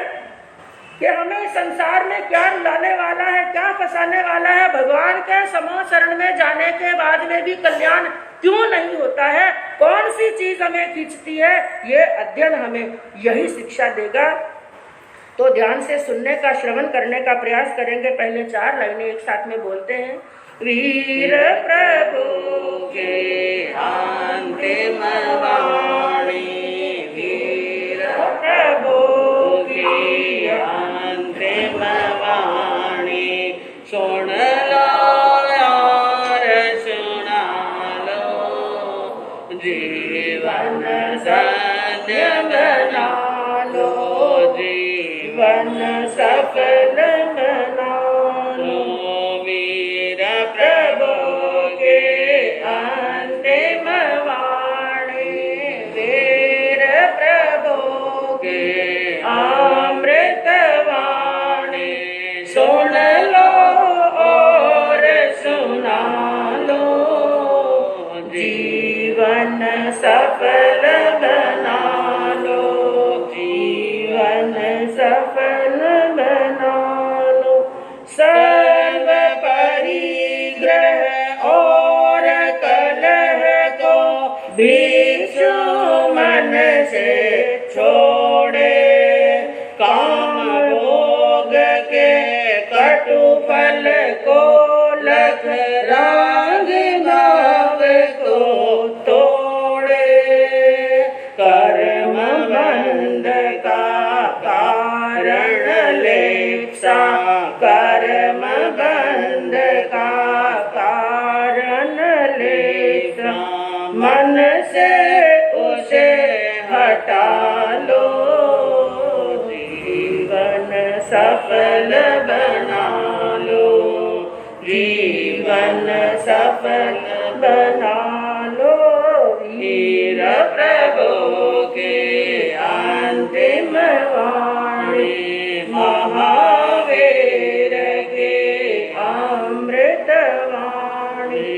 कि हमें संसार में क्या लाने वाला है, क्या फंसाने वाला है। भगवान के समूह शरण में जाने के बाद में भी कल्याण क्यों नहीं होता है? कौन सी चीज हमें खींचती है? ये अध्ययन हमें यही शिक्षा देगा। तो ध्यान से सुनने का, श्रवण करने का प्रयास करेंगे। पहले 4 लाइनें एक साथ में बोलते हैं। वीर प्रभु के अंतिम वाणी, वीर प्रभु की अंतिम सफल बना लो, जीवन सफल बना लो। सर्व परिग्रह और कलह को भिक्षु मन से छोड़े, काम भोग के कटु फल को लख राग भाव को तोड़े, कर्म बंध का कारण लेप्सा, कर्म बंध का कारण लेप्सा, मन से उसे हटा लो, जीवन सफल बना लो, जीवन सफल बना लो। वीर प्रभु के अंतिम वाणी, महावीर के अमृत वाणी,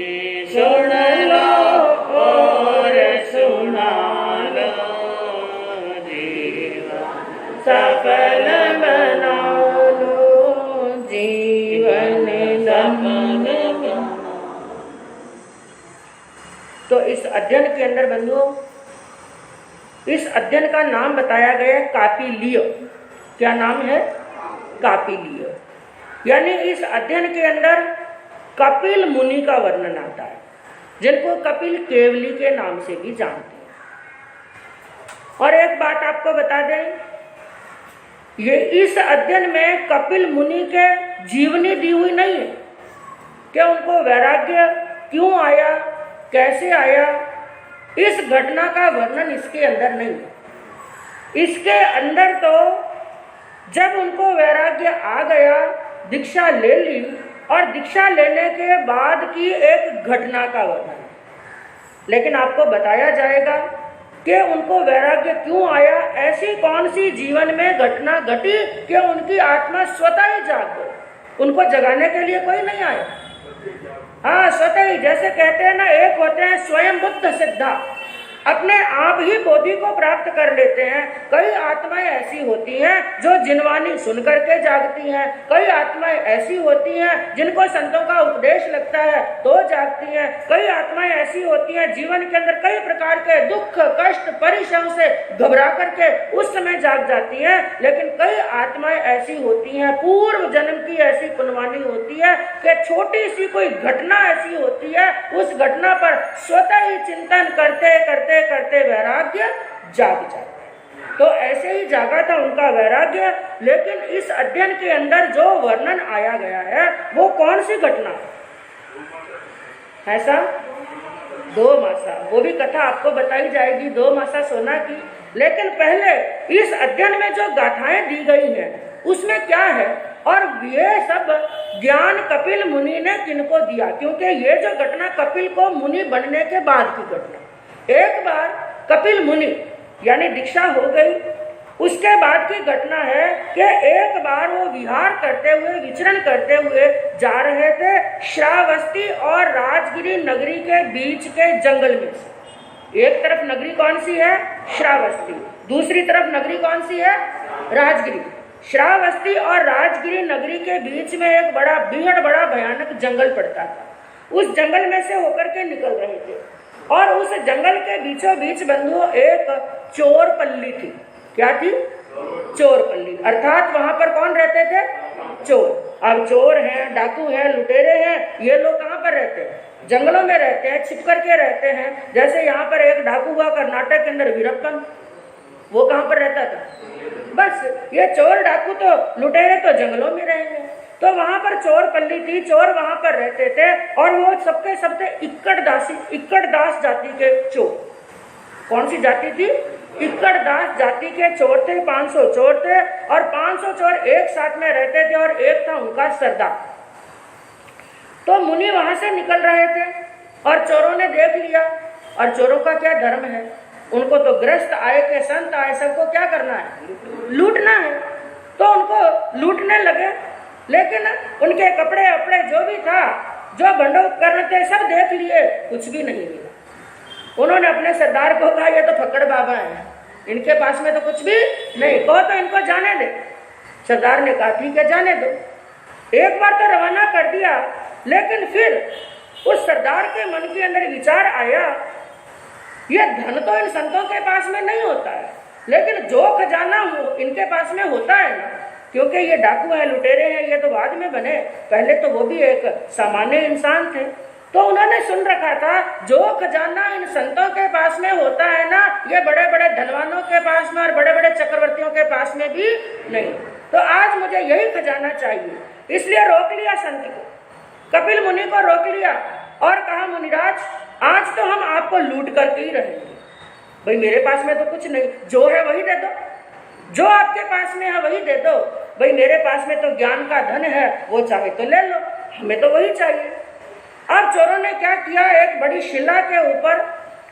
सुन लो और सुना लो, जीवन सफल बना लो, जीवन सफल बना। तो इस अध्ययन के अंदर बंधुओं, इस अध्ययन का नाम बताया गया है कापिलीय। क्या नाम है? कापिलीय। यानी इस अध्ययन के अंदर कपिल मुनि का वर्णन आता है, जिनको कपिल केवली के नाम से भी जानते हैं। और एक बात आपको बता दें, ये इस अध्ययन में कपिल मुनि के जीवनी दी हुई नहीं है कि उनको वैराग्य क्यों आया, कैसे आया, इस घटना का वर्णन इसके अंदर नहीं है। इसके अंदर तो जब उनको वैराग्य आ गया, दीक्षा ले ली, और दीक्षा लेने के बाद की एक घटना का वर्णन है। लेकिन आपको बताया जाएगा कि उनको वैराग्य क्यों आया, ऐसी कौन सी जीवन में घटना घटी कि उनकी आत्मा स्वतः ही जाग गई। उनको जगाने के लिए कोई नहीं आया। हाँ, स्वतः ही, जैसे कहते हैं ना, एक होते हैं स्वयं बुद्ध सिद्धा, अपने आप ही बोधि को प्राप्त कर लेते हैं। कई आत्माएं ऐसी होती हैं जो जिनवानी सुन करके जागती हैं, कई आत्माएं ऐसी होती हैं जिनको संतों का उपदेश लगता है तो जागती हैं, कई आत्माएं ऐसी होती हैं जीवन के अंदर कई प्रकार के दुख, कष्ट, परिश्रम से घबरा करके उस समय जाग जाती हैं। लेकिन कई आत्माएं ऐसी होती हैं, पूर्व जन्म की ऐसी पुण्यवानी होती है कि छोटी सी कोई घटना ऐसी होती है, उस घटना पर स्वतः ही चिंतन करते करते करते वैराग्य जाग जाता है। तो ऐसे ही जागा था उनका वैराग्य। लेकिन इस अध्ययन के अंदर जो वर्णन आया गया है वो कौन सी घटना है? ऐसा 2 मासा, वो भी कथा आपको बताई जाएगी 2 मासा सोना की। लेकिन पहले इस अध्ययन में जो गाथाएं दी गई हैं उसमें क्या है, और ये सब ज्ञान कपिल मुनि ने किनको दिया, क्योंकि ये जो घटना कपिल को मुनि बनने के बाद की घटना। एक बार कपिल मुनि यानी दीक्षा हो गई, उसके बाद की घटना है कि एक बार वो विहार करते हुए, विचरण करते हुए जा रहे थे श्रावस्ती और राजगिरी नगरी के बीच के जंगल में से। एक तरफ नगरी कौन सी है? श्रावस्ती। दूसरी तरफ नगरी कौन सी है? राजगिरी। श्रावस्ती और राजगिरी नगरी के बीच में एक बड़ा बेहद बड़ा भयानक जंगल पड़ता था। उस जंगल में से होकर के निकल रहे थे, और उस जंगल के बीचों बीच बंधुओं एक चोर पल्ली थी। क्या थी? चोर पल्ली। अर्थात वहां पर कौन रहते थे? चोर। अब चोर हैं, डाकू हैं, लुटेरे हैं, ये लोग कहाँ पर रहते हैं? जंगलों में रहते हैं, छिप करके रहते हैं। जैसे यहाँ पर एक डाकू हुआ कर्नाटक के अंदर, वीरप्पन, वो कहाँ पर रहता था? बस ये चोर डाकू तो लुटेरे तो जंगलों में रहेंगे। तो वहां पर चोर पल्ली थी, चोर वहां पर रहते थे, और वो सबके सबसे इक्कड़दास जाति के चोर। कौन सी जाति थी? इक्कड़दास जाति के चोर थे। 500 चोर थे, और 500 चोर एक साथ में रहते थे, और एक था उनका सरदार। तो मुनि वहां से निकल रहे थे और चोरों ने देख लिया। और चोरों का क्या धर्म है? उनको तो गृहस्थ आए के संत आए सबको क्या करना है? लूटना है। तो उनको लूटने लगे, लेकिन उनके कपड़े अपड़े जो भी था, जो भंडोर उपकरण थे, सब देख लिए, कुछ भी नहीं मिला। उन्होंने अपने सरदार को कहा ये तो फक्कड़ बाबा है, इनके पास में तो कुछ भी नहीं, कहो तो इनको जाने दे। सरदार ने कहा ठीक है जाने दो। एक बार तो रवाना कर दिया, लेकिन फिर उस सरदार के मन के अंदर विचार आया, ये धन तो इन संतों के पास में नहीं होता है, लेकिन जो खजाना हो इनके पास में होता है ना, क्योंकि ये डाकू हैं, लुटेरे हैं, ये तो बाद में बने, पहले तो वो भी एक सामान्य इंसान थे। तो उन्होंने सुन रखा था जो खजाना इन संतों के पास में होता है ना, ये बड़े बड़े धनवानों के पास में और बड़े बड़े चक्रवर्तियों के पास में भी नहीं। तो आज मुझे यही खजाना चाहिए, इसलिए रोक लिया संत को, कपिल मुनि को रोक लिया और कहा मुनिराज आज तो हम आपको लूट करके ही रहेंगे। भाई मेरे पास में तो कुछ नहीं, जो है वही दे दो, जो आपके पास में है वही दे दो। भाई मेरे पास में तो ज्ञान का धन है, वो चाहे तो ले लो, हमें तो वही चाहिए। अब चोरों ने क्या किया, एक बड़ी शिला के ऊपर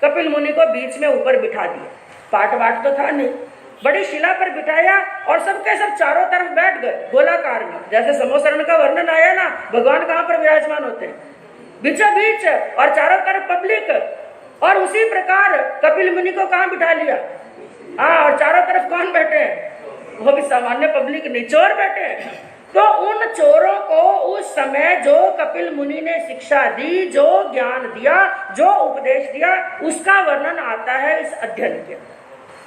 कपिल मुनि को बीच में ऊपर बिठा दिया, पाट वाट तो था नहीं, बड़ी शिला पर बिठाया और सबके सब चारों तरफ बैठ गए गोलाकार में, जैसे समोसरण का वर्णन आया ना, भगवान कहाँ पर विराजमान होते हैं, बीचों बीच, और चारों तरफ पब्लिक। और उसी प्रकार कपिल मुनि को कहाँ बिठा लिया, हाँ, और चारों तरफ कौन बैठे हैं, वो भी सामान्य पब्लिक नहीं, चोर बैठे हैं। तो उन चोरों को उस समय जो कपिल मुनि ने शिक्षा दी, जो ज्ञान दिया, जो उपदेश दिया, उसका वर्णन आता है इस अध्ययन के अंदर।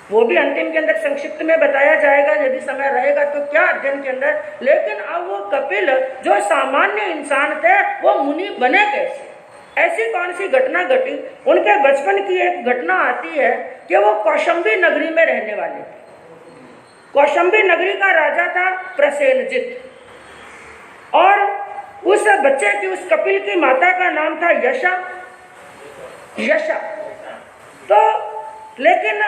वो भी अंतिम के अंदर संक्षिप्त में बताया जाएगा, यदि समय रहेगा तो, क्या अध्ययन के अंदर। लेकिन अब वो कपिल जो सामान्य इंसान थे, वो मुनि बने कैसे, ऐसी कौन सी घटना घटी। उनके बचपन की एक घटना आती है कि वो कौशंबी नगरी में रहने वाले थे। कौशंबी नगरी का राजा था प्रसेनजित, और उस बच्चे की, उस कपिल की माता का नाम था यशा। तो लेकिन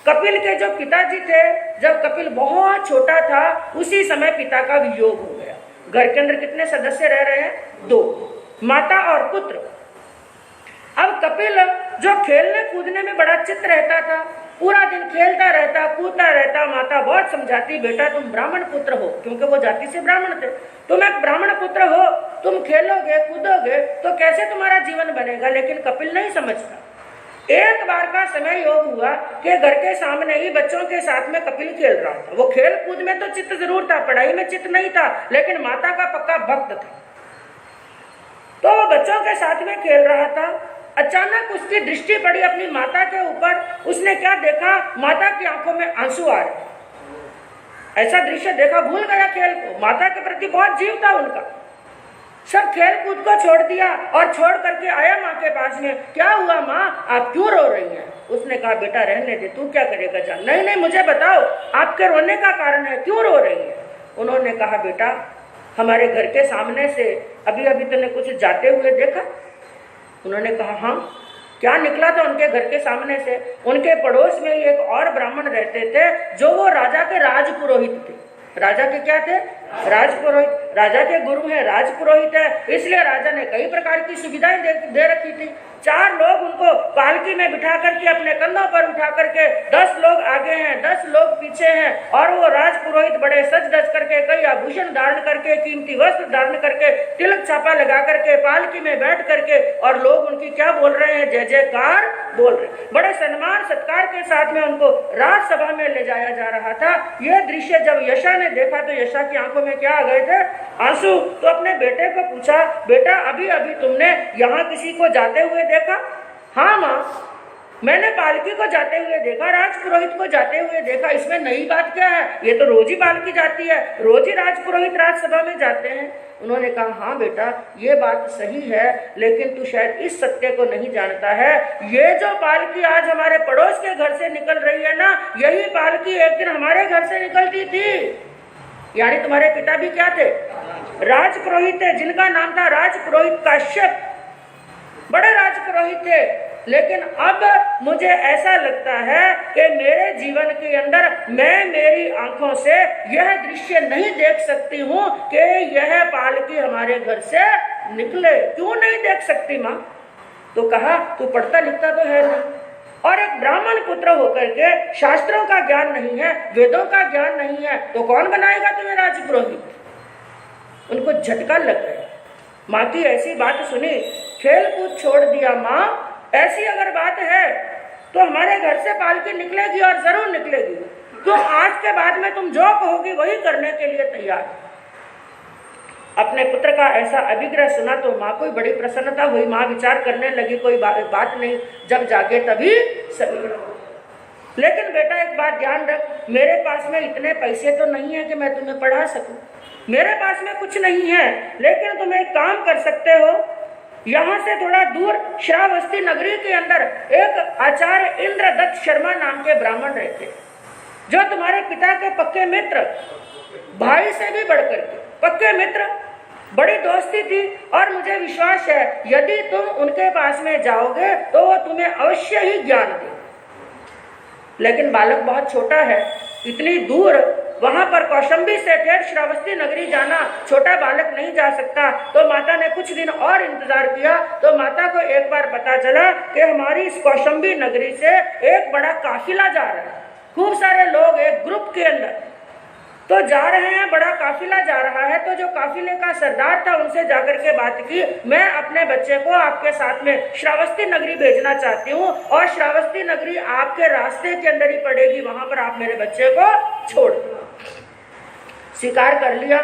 कपिल के जो पिताजी थे, जब कपिल बहुत छोटा था उसी समय पिता का वियोग हो गया। घर के अंदर कितने सदस्य रह रहे हैं, 2, माता और पुत्र। अब कपिल जो खेलने कूदने में बड़ा चित्त रहता था, पूरा दिन खेलता रहता, कूदता रहता, माता बहुत समझाती, बेटा तुम ब्राह्मण पुत्र हो, क्योंकि वो जाति से ब्राह्मण थे, तुम एक ब्राह्मण पुत्र हो, तुम खेलोगे कूदोगे तो कैसे तुम्हारा जीवन बनेगा। लेकिन कपिल नहीं समझता। एक बार का समय योग हुआ कि घर के सामने ही बच्चों के साथ में कपिल खेल रहा था। वो खेल कूद में तो चित्त जरूर था, पढ़ाई में चित्त नहीं था, लेकिन माता का पक्का भक्त था। तो वो बच्चों के साथ में खेल रहा था। अचानक उसकी दृष्टि पड़ी अपनी माता के ऊपर। उसने क्या देखा, माता की आंखों में आंसू आ रहे। ऐसा दृश्य देखा, भूल गया खेल को, माता के प्रति बहुत जीव था उनका। सब खेल कूद को छोड़ दिया और छोड़ करके आया माँ के पास में। क्या हुआ माँ, आप क्यों रो रही हैं? उसने कहा बेटा रहने दे, तू क्या करेगा जा। नहीं नहीं मुझे बताओ, आपके रोने का कारण है, क्यों रो रही है? उन्होंने कहा बेटा हमारे घर के सामने से अभी अभी तूने कुछ जाते हुए देखा? उन्होंने कहा हाँ। क्या निकला था उनके घर के सामने से? उनके पड़ोस में ही एक और ब्राह्मण रहते थे जो वो राजा के राजपुरोहित थे। राजा के क्या थे? राजपुरोहित। राजा के गुरु हैं, राजपुरोहित है, इसलिए राजा ने कई प्रकार की सुविधाएं दे रखी थी। 4 लोग उनको पालकी में बिठा करके अपने कंधों पर उठा करके 10 लोग आगे हैं, 10 लोग पीछे हैं, और वो राजपुरोहित बड़े सज धज करके, कई आभूषण धारण करके, कीमती वस्त्र धारण करके, तिलक छापा लगा करके पालकी में बैठ करके, और लोग उनकी क्या बोल रहे हैं? जय जयकार बोल रहे। बड़े सम्मान सत्कार के साथ में उनको राजसभा में ले जाया जा रहा था। यह दृश्य जब यशा ने देखा तो यशा की आंखों में क्या आ गए थे? आंसू। तो अपने बेटे को पूछा बेटा अभी अभी तुमने यहाँ किसी को जाते हुए देखा? हाँ माँ, मैंने पालकी को जाते हुए देखा, राजपुरोहित को जाते हुए देखा। इसमें नई बात क्या है? ये तो रोज ही पालकी जाती है, रोज ही राजपुरोहित राजसभा में जाते हैं। उन्होंने कहा हाँ बेटा ये बात सही है, लेकिन तू शायद इस सत्य को नहीं जानता है। ये जो पालकी आज हमारे पड़ोस के घर से निकल रही है ना, यही पालकी एक दिन हमारे घर से निकलती थी। यानी तुम्हारे पिता भी क्या थे? राजपुरोहित थे, जिनका नाम था राजपुरोहित काश्यप। बड़े राजपुरोहित थे। लेकिन अब मुझे ऐसा लगता है कि मेरे जीवन के अंदर मैं मेरी आंखों से यह दृश्य नहीं देख सकती हूँ कि यह पालकी हमारे घर से निकले। क्यों नहीं देख सकती माँ? तो कहा तू पढ़ता लिखता तो है नहीं, और एक ब्राह्मण पुत्र होकर के शास्त्रों का ज्ञान नहीं है, वेदों का ज्ञान नहीं है, तो कौन बनाएगा तुम्हें राजपुरोहित? उनको झटका लग गया। माँ की ऐसी बात सुनी, खेल कूद छोड़ दिया माँ ऐसी अगर बात है तो हमारे घर से पालकी निकलेगी और जरूर निकलेगी। तो आज के बाद में तुम जो कहोगी वही करने के लिए तैयार। अपने पुत्र का ऐसा अभिग्रह सुना तो माँ को बड़ी प्रसन्नता हुई। माँ विचार करने लगी, कोई बात नहीं, जब जागे तभी सवेरा। लेकिन बेटा एक बात ध्यान रख, मेरे पास में इतने पैसे तो नहीं है कि मैं तुम्हें पढ़ा सकूं, मेरे पास में कुछ नहीं है। लेकिन तुम एक काम कर सकते हो, यहाँ से थोड़ा दूर श्रावस्ती नगरी के अंदर एक आचार्य इंद्रदत्त शर्मा नाम के ब्राह्मण रहते, जो तुम्हारे पिता के पक्के मित्र, भाई से भी बढ़कर के पक्के मित्र, बड़ी दोस्ती थी। और मुझे विश्वास है यदि तुम उनके पास में जाओगे तो वो तुम्हें अवश्य ही ज्ञान दे। लेकिन बालक बहुत छोटा है, इतनी दूर वहां पर कौशंबी से ठेठ श्रावस्ती नगरी जाना छोटा बालक नहीं जा सकता। तो माता ने कुछ दिन और इंतजार किया। तो माता को एक बार पता चला कि हमारी इस कौशंबी नगरी से एक बड़ा काफिला जा रहा है, खूब सारे लोग एक ग्रुप के अंदर तो जा रहे हैं, बड़ा काफिला जा रहा है। तो जो काफिले का सरदार था उनसे जाकर के बात की, मैं अपने बच्चे को आपके साथ में श्रावस्ती नगरी भेजना चाहती हूँ और श्रावस्ती नगरी आपके रास्ते के अंदर ही पड़ेगी, वहां पर आप मेरे बच्चे को छोड़ दो। स्वीकार कर लिया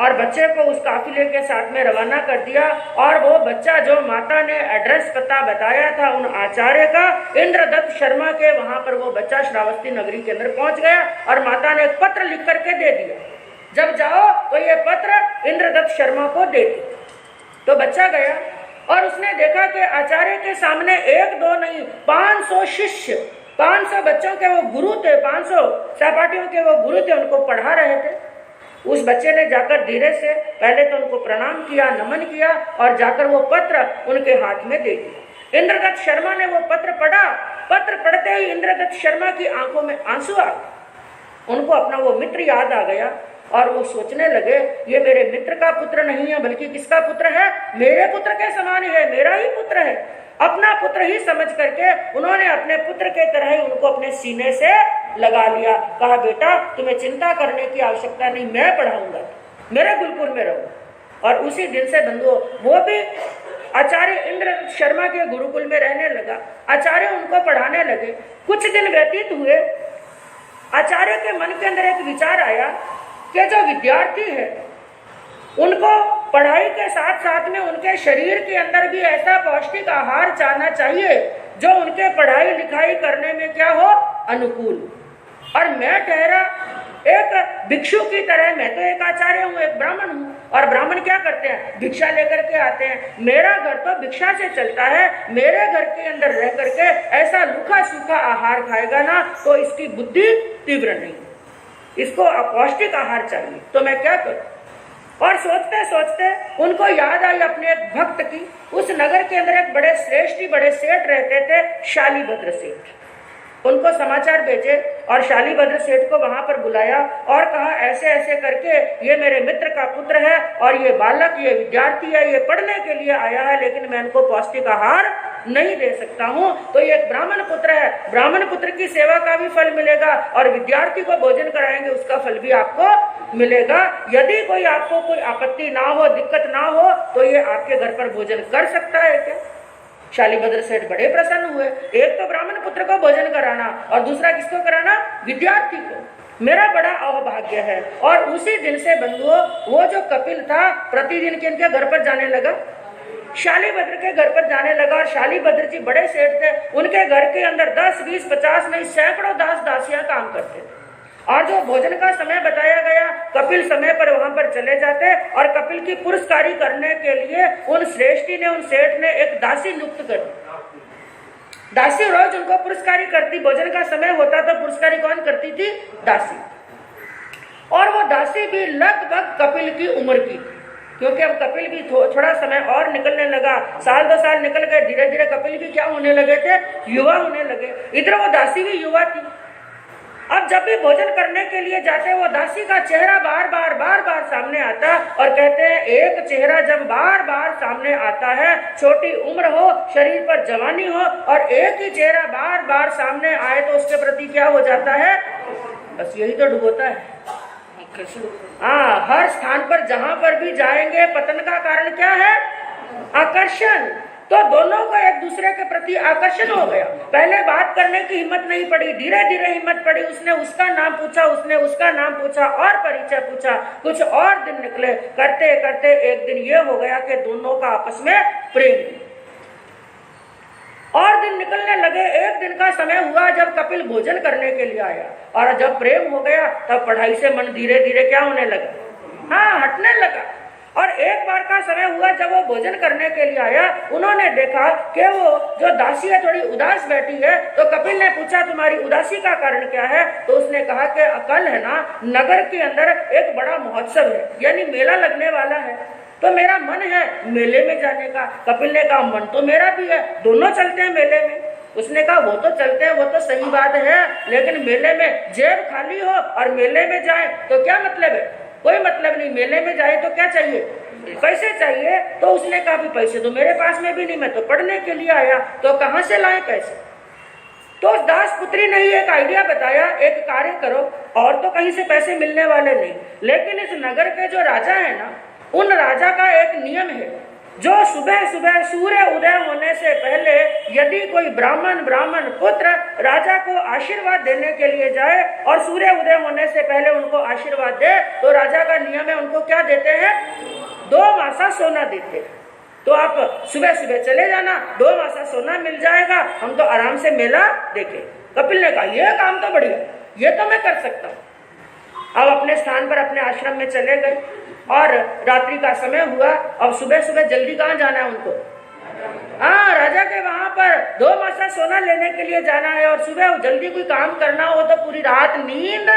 और बच्चे को उस काफिले के साथ में रवाना कर दिया। और वो बच्चा जो माता ने एड्रेस पता बताया था उन आचार्य का, इंद्रदत्त शर्मा के, वहां पर वो बच्चा श्रावस्ती नगरी के अंदर पहुंच गया और माता ने एक पत्र लिख करके दे दिया, जब जाओ तो ये पत्र इंद्रदत्त शर्मा को दे दिया। तो बच्चा गया और उसने देखा कि आचार्य के सामने एक दो नहीं 500 शिष्य, 500 बच्चों के वो गुरु थे, 500 सहपाठियों के वो गुरु थे, उनको पढ़ा रहे थे। उस बच्चे ने जाकर धीरे से पहले तो उनको प्रणाम किया, नमन किया और जाकर वो पत्र उनके हाथ में दे दिया। इंद्रदत्त शर्मा ने वो पत्र पढ़ा। पत्र पढ़ते ही इंद्रदत्त शर्मा की आंखों में आंसू आ गए। उनको अपना वो मित्र याद आ गया और वो सोचने लगे ये मेरे मित्र का पुत्र नहीं है बल्कि किसका पुत्र है, मेरे पुत्र के समान है, मेरा ही पुत्र है। अपना पुत्र ही समझ करके उन्होंने अपने पुत्र के तरह ही उनको अपने सीने से लगा लिया। कहा बेटा तुम्हें चिंता करने की आवश्यकता नहीं, मैं पढ़ाऊंगा, मेरे गुरुकुल में रहो। और उसी दिन से बंधुओं वो भी आचार्य इंद्रदत्त शर्मा के गुरुकुल में रहने लगा। आचार्य उनको पढ़ाने लगे। कुछ दिन व्यतीत हुए, आचार्य के मन के अंदर एक विचार आया कि जो विद्यार्थी है उनको पढ़ाई के साथ साथ में उनके शरीर के अंदर भी ऐसा पौष्टिक आहार जाना चाहिए जो उनके पढ़ाई लिखाई करने में क्या हो, अनुकूल। और मैं ठहरा एक भिक्षु की तरह, मैं तो एक आचार्य हूँ, एक ब्राह्मण हूँ। और ब्राह्मण क्या करते हैं, भिक्षा लेकर के आते हैं। मेरा घर तो भिक्षा से चलता है, मेरे घर के अंदर रह करके ऐसा रूखा सूखा आहार खाएगा ना तो इसकी बुद्धि तीव्र नहीं, इसको अपौष्टिक आहार चाहिए। तो मैं क्या करूं? और सोचते सोचते उनको याद आई अपने एक भक्त की। उस नगर के अंदर एक बड़े श्रेष्ठी, बड़े सेठ रहते थे, शालीभद्र सेठ। उनको समाचार भेजे और शालीभद्र सेठ को वहां पर बुलाया और कहा ऐसे ऐसे करके ये मेरे मित्र का पुत्र है और ये बालक, ये विद्यार्थी है, ये पढ़ने के लिए आया है, लेकिन मैं इनको पौष्टिक आहार नहीं दे सकता हूँ। तो ये एक ब्राह्मण पुत्र है, ब्राह्मण पुत्र की सेवा का भी फल मिलेगा और विद्यार्थी को भोजन कराएंगे उसका फल भी आपको मिलेगा। यदि कोई आपको कोई आपत्ति ना हो, दिक्कत ना हो तो ये आपके घर पर भोजन कर सकता है क्या? शालीभद्र सेठ बड़े प्रसन्न हुए। एक तो ब्राह्मण पुत्र को भोजन कराना और दूसरा किसको कराना, विद्यार्थी को। मेरा बड़ा अहोभाग्य है। और उसी दिन से बंधुओं वो जो कपिल था प्रतिदिन किनके घर पर जाने लगा, शालीभद्र के घर पर जाने लगा। और शालीभद्र जी बड़े सेठ थे, उनके घर के अंदर 10, 20, 50 नहीं सैकड़ों दास दासियां काम करते थे। और जो भोजन का समय बताया गया कपिल समय पर वहां पर चले जाते और कपिल की पुरस्कारी करने के लिए उन श्रेष्ठी ने, उन सेठ ने एक दासी नियुक्त कर दी। दासी रोज उनको पुरस्कारी करती, भोजन का समय होता तो पुरस्कारी कौन करती थी, दासी। और वो दासी भी लगभग कपिल की उम्र की, क्योंकि अब कपिल भी थोड़ा समय और निकलने लगा, साल 2 साल निकल गए, धीरे धीरे कपिल भी क्या होने लगे थे, युवा होने लगे। इधर वो दासी भी युवा थी। अब जब भी भोजन करने के लिए जाते वो दासी का चेहरा बार बार सामने आता और कहते हैं एक चेहरा जब बार बार सामने आता है, छोटी उम्र हो, शरीर पर जवानी हो और एक ही चेहरा बार बार सामने आए तो उसके प्रति क्या हो जाता है, बस यही तो डुबोता है। हाँ, हर स्थान पर जहां पर भी जाएंगे पतन का कारण क्या है, आकर्षण। तो दोनों को एक दूसरे के प्रति आकर्षण हो गया। पहले बात करने की हिम्मत नहीं पड़ी, धीरे धीरे हिम्मत पड़ी। उसने उसका नाम पूछा, उसने उसका नाम पूछा और परिचय पूछा। कुछ और दिन निकले, करते करते एक दिन ये हो गया कि दोनों का आपस में प्रेम। और दिन निकलने लगे। एक दिन का समय हुआ जब कपिल भोजन करने के लिए आया, और जब प्रेम हो गया तब पढ़ाई से मन धीरे धीरे क्या होने लगा, हाँ, हटने लगा। और एक बार का समय हुआ जब वो भोजन करने के लिए आया, उन्होंने देखा कि वो जो दासी है थोड़ी उदास बैठी है। तो कपिल ने पूछा तुम्हारी उदासी का कारण क्या है? तो उसने कहा कि कल है ना, नगर के अंदर एक बड़ा महोत्सव है, यानी मेला लगने वाला है, तो मेरा मन है मेले में जाने का। कपिल ने कहा मन तो मेरा भी है, दोनों चलते हैं मेले में। उसने कहा वो तो चलते हैं, वो तो सही बात है, लेकिन मेले में जेब खाली हो और मेले में जाए तो क्या मतलब है? कोई मतलब नहीं। मेले में जाए तो क्या चाहिए? पैसे चाहिए। तो उसने कहा भी पैसे तो मेरे पास में भी नहीं, मैं तो पढ़ने के लिए आया, तो कहाँ से लाए पैसे? तो दास पुत्री ने ही एक आइडिया बताया, एक कार्य करो, और तो कहीं से पैसे मिलने वाले नहीं, लेकिन इस नगर के जो राजा है ना, उन राजा का एक नियम है, जो सुबह सुबह सूर्य उदय होने से पहले यदि कोई ब्राह्मण पुत्र राजा को आशीर्वाद देने के लिए जाए और सूर्य उदय होने से पहले उनको आशीर्वाद दे, तो राजा का नियम है उनको क्या देते हैं? 2 मासा सोना देते हैं। तो आप सुबह सुबह चले जाना, 2 मासा सोना मिल जाएगा, हम तो आराम से मेला देखें। कपिल ने कहा यह काम तो बढ़िया, ये तो मैं कर सकता हूँ। अब अपने स्थान पर अपने आश्रम में चले गए और रात्रि का समय हुआ। अब सुबह सुबह जल्दी कहाँ जाना है उनको? हाँ, राजा के वहां पर 2 मासा सोना लेने के लिए जाना है, और सुबह जल्दी कोई काम करना हो तो पूरी रात नींद,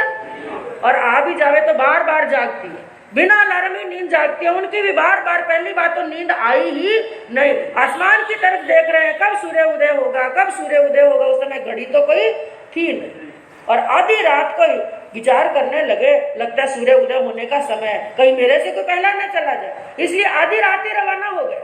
और आ भी जावे तो बार बार जागती है, बिना अलार्म ही नींद जागती है। उनकी भी बार बार, पहली बात तो नींद आई ही नहीं, आसमान की तरफ देख रहे हैं कब सूर्य उदय होगा, कब सूर्य उदय होगा। उस समय घड़ी तो कोई थी नहीं, और आधी रात को विचार करने लगे, लगता है सूर्य उदय होने का समय है, कहीं मेरे से कोई पहला न चला जाए, इसलिए आधी रात ही रवाना हो गए।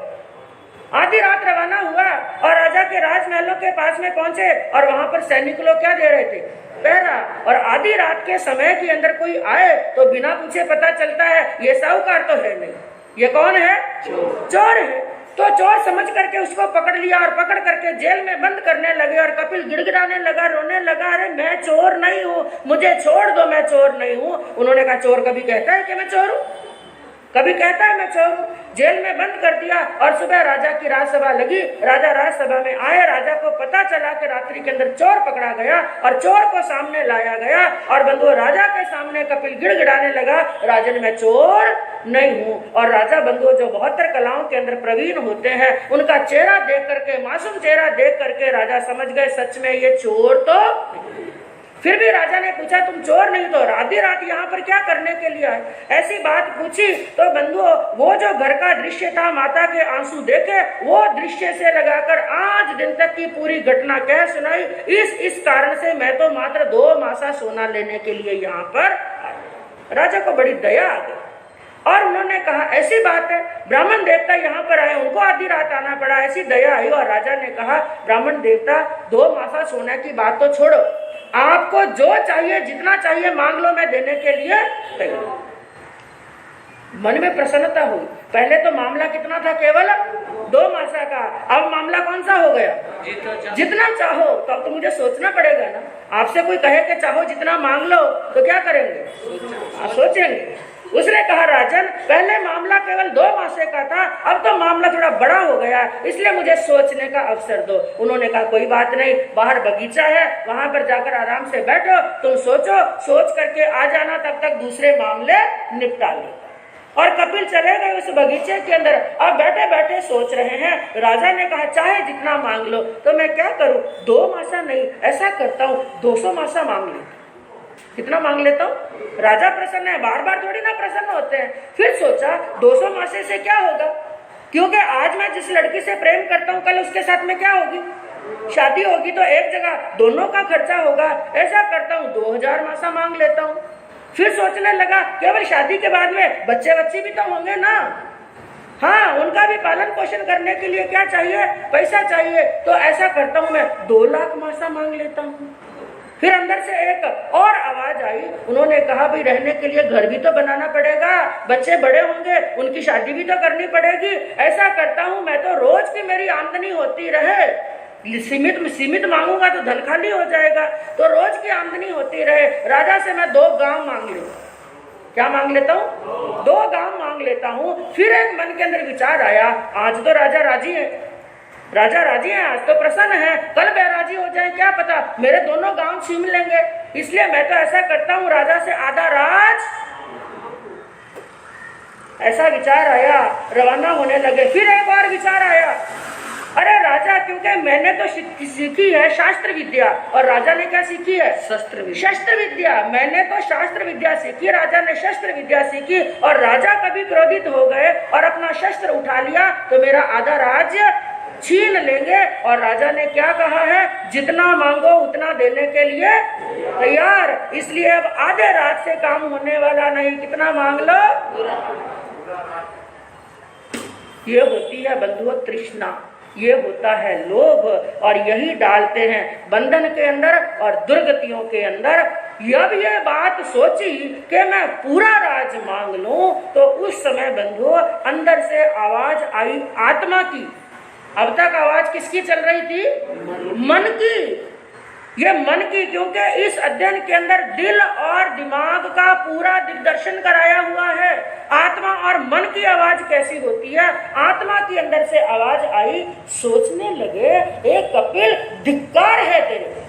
आधी रात रवाना हुआ और राजा के राजमहलों के पास में पहुंचे, और वहां पर सैनिक लोग क्या दे रहे थे? पहरा। और आधी रात के समय के अंदर कोई आए तो बिना पूछे पता चलता है ये साहूकार तो है नहीं, ये कौन है? चोर है। तो चोर समझ करके उसको पकड़ लिया और पकड़ करके जेल में बंद करने लगे। और कपिल गिड़गिड़ाने लगा, रोने लगा, अरे मैं चोर नहीं हूँ, मुझे छोड़ दो, मैं चोर नहीं हूँ। उन्होंने कहा चोर कभी कहता है कि मैं चोर हूँ? कभी कहता है मैं चोर हूँ? जेल में बंद कर दिया। और सुबह राजा की राजसभा लगी, राजा राजसभा में आए, राजा को पता चला कि रात्रि के अंदर चोर पकड़ा गया, और चोर को सामने लाया गया। और बंधु राजा के सामने कपिल गिड़गिड़ाने लगा, राजन मैं चोर नहीं हूँ। और राजा बंधु जो 72 कलाओं के अंदर प्रवीण होते हैं, उनका चेहरा देख करके, मासूम चेहरा देख करके राजा समझ गए सच में ये चोर तो। फिर भी राजा ने पूछा तुम चोर नहीं तो आधी रात यहाँ पर क्या करने के लिए आए? ऐसी बात पूछी तो बंधुओं वो जो घर का दृश्य था, माता के आंसू देखे, वो दृश्य से लगाकर आज दिन तक की पूरी घटना कह सुनाई। इस कारण से मैं तो मात्र 2 मासा सोना लेने के लिए यहाँ पर आया। राजा को बड़ी दया आ गई और उन्होंने कहा ऐसी बात है, ब्राह्मण देवता यहाँ पर आए, उनको आधी रात आना पड़ा, ऐसी दया आई। और राजा ने कहा ब्राह्मण देवता 2 मासा सोना की बात तो छोड़ो, आपको जो चाहिए जितना चाहिए मांग लो, मैं देने के लिए तैयार। मन में प्रसन्नता हुई। पहले तो मामला कितना था? केवल 2 मासा का। अब मामला कौन सा हो गया? जितना चाहो। तो अब तो मुझे सोचना पड़ेगा ना। आपसे कोई कहे कि चाहो जितना मांग लो तो क्या करेंगे? सोचेंगे। उसने कहा राजन पहले मामला केवल 2 मासे का था, अब तो मामला थोड़ा बड़ा हो गया, इसलिए मुझे सोचने का अवसर दो। उन्होंने कहा कोई बात नहीं, बाहर बगीचा है, वहां पर जाकर आराम से बैठो, तुम सोचो, सोच करके आ जाना, तब तक दूसरे मामले निपटा लो। और कपिल चले गए उस बगीचे के अंदर। अब बैठे बैठे सोच रहे हैं। राजा ने कहा चाहे जितना मांग लो। तो मैं क्या करूं? 2 मासा नहीं, ऐसा करता हूँ 200 मासा मांग लेता। कितना मांग लेता हूँ? राजा प्रसन्न है, बार बार थोड़ी ना प्रसन्न होते हैं। फिर सोचा 200 मासे से क्या होगा, क्योंकि आज मैं जिस लड़की से प्रेम करता हूँ कल उसके साथ में क्या होगी? शादी होगी, तो एक जगह दोनों का खर्चा होगा। ऐसा करता हूँ 2000 मासा मांग लेता हूँ। फिर सोचने लगा केवल शादी के बाद में बच्चे बच्चे भी तो होंगे ना, हाँ, उनका भी पालन पोषण करने के लिए क्या चाहिए? पैसा चाहिए। तो ऐसा करता हूँ मैं 2 लाख मासा मांग लेता हूँ। फिर अंदर से एक और आवाज आई, उन्होंने कहा भाई रहने के लिए घर भी तो बनाना पड़ेगा, बच्चे बड़े होंगे, उनकी शादी भी तो करनी पड़ेगी। ऐसा करता हूं मैं तो रोज की मेरी आमदनी होती रहे, सीमित मांगूंगा तो धन खाली हो जाएगा, तो रोज की आमदनी होती रहे। राजा से मैं 2 गांव मांग लूं। क्या मांग लेता हूँ? 2 गांव मांग लेता हूँ। फिर एक मन के अंदर विचार आया, आज तो राजा राजी है, राजा राजी है, आज तो प्रसन्न है, कल बेराजी हो जाए क्या पता, मेरे दोनों गांव छीन लेंगे। इसलिए मैं तो ऐसा करता हूँ, राजा से आधा राज। ऐसा विचार आया, रवाना होने लगे। फिर एक बार विचार आया, अरे राजा, क्योंकि मैंने तो सीखी है शास्त्र विद्या, और राजा ने क्या सीखी है? शस्त्र विद्या। मैंने तो शास्त्र विद्या सीखी, राजा ने शस्त्र विद्या सीखी, और राजा कभी क्रोधित हो गए और अपना शस्त्र उठा लिया तो मेरा आधा राज्य छीन लेंगे। और राजा ने क्या कहा है? जितना मांगो उतना देने के लिए तैयार। इसलिए अब आधे रात से काम होने वाला नहीं, कितना मांग लो। ये होती है बंधुओं तृष्णा, ये होता है लोभ, और यही डालते हैं बंधन के अंदर और दुर्गतियों के अंदर। जब ये बात सोची कि मैं पूरा राज मांग लूं, तो उस समय बंधुओं अंदर से आवाज आई आत्मा की। अब तक आवाज किसकी चल रही थी? मन की। ये मन की, क्योंकि इस अध्ययन के अंदर दिल और दिमाग का पूरा दिग्दर्शन कराया हुआ है। आत्मा और मन की आवाज कैसी होती है? आत्मा की अंदर से आवाज आई, सोचने लगे, एक कपिल धिक्कार है तेरे,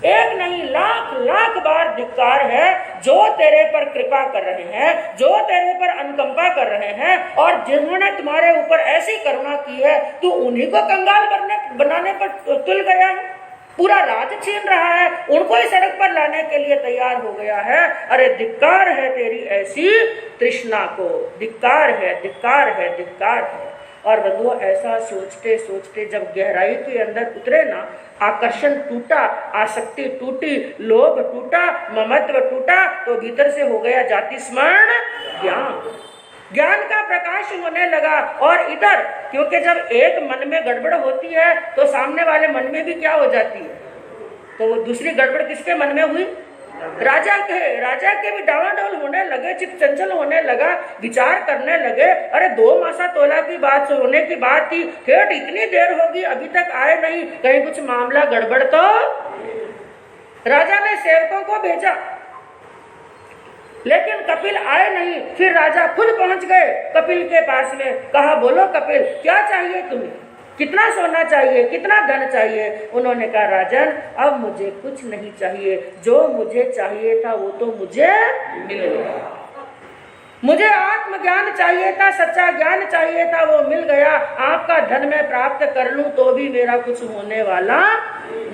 एक नहीं लाख लाख बार धिक्कार है, जो तेरे पर कृपा कर रहे हैं, जो तेरे पर अनुकंपा कर रहे हैं, और जिन्होंने तुम्हारे ऊपर ऐसी करुणा की है, तू उन्हीं को कंगाल बनाने पर तुल गया है, पूरा राज छीन रहा है, उनको ही सड़क पर लाने के लिए तैयार हो गया है। अरे धिक्कार है तेरी ऐसी तृष्णा को, धिक्कार है, धिक्कार है, धिक्कार है। और बंधुओं ऐसा सोचते सोचते जब गहराई के अंदर उतरे ना, आकर्षण टूटा, आसक्ति टूटी, लोभ टूटा, ममत्व टूटा, तो भीतर से हो गया जाति स्मरण ज्ञान। ज्ञान का प्रकाश होने लगा। और इधर क्योंकि जब एक मन में गड़बड़ होती है तो सामने वाले मन में भी क्या हो जाती है, तो वो दूसरी गड़बड़ किसके मन में हुई? राजा के भी डावाडोल होने लगे, चित्त चंचल होने लगा, विचार करने लगे। अरे 2 मासा तोला की बात होने की बात थी, ठेठ इतनी देर होगी अभी तक आए नहीं, कहीं कुछ मामला गड़बड़ तो। राजा ने सेवकों को भेजा, लेकिन कपिल आए नहीं। फिर राजा खुद पहुंच गए कपिल के पास में, कहा बोलो कपिल, क्या चाहिए तुम्हें, कितना सोना चाहिए, कितना धन चाहिए? उन्होंने कहा राजन, अब मुझे कुछ नहीं चाहिए, जो मुझे चाहिए था वो तो मुझे मिल गया। मुझे आत्मज्ञान चाहिए था, सच्चा ज्ञान चाहिए था, वो मिल गया। आपका धन मैं प्राप्त कर लूं तो भी मेरा कुछ होने वाला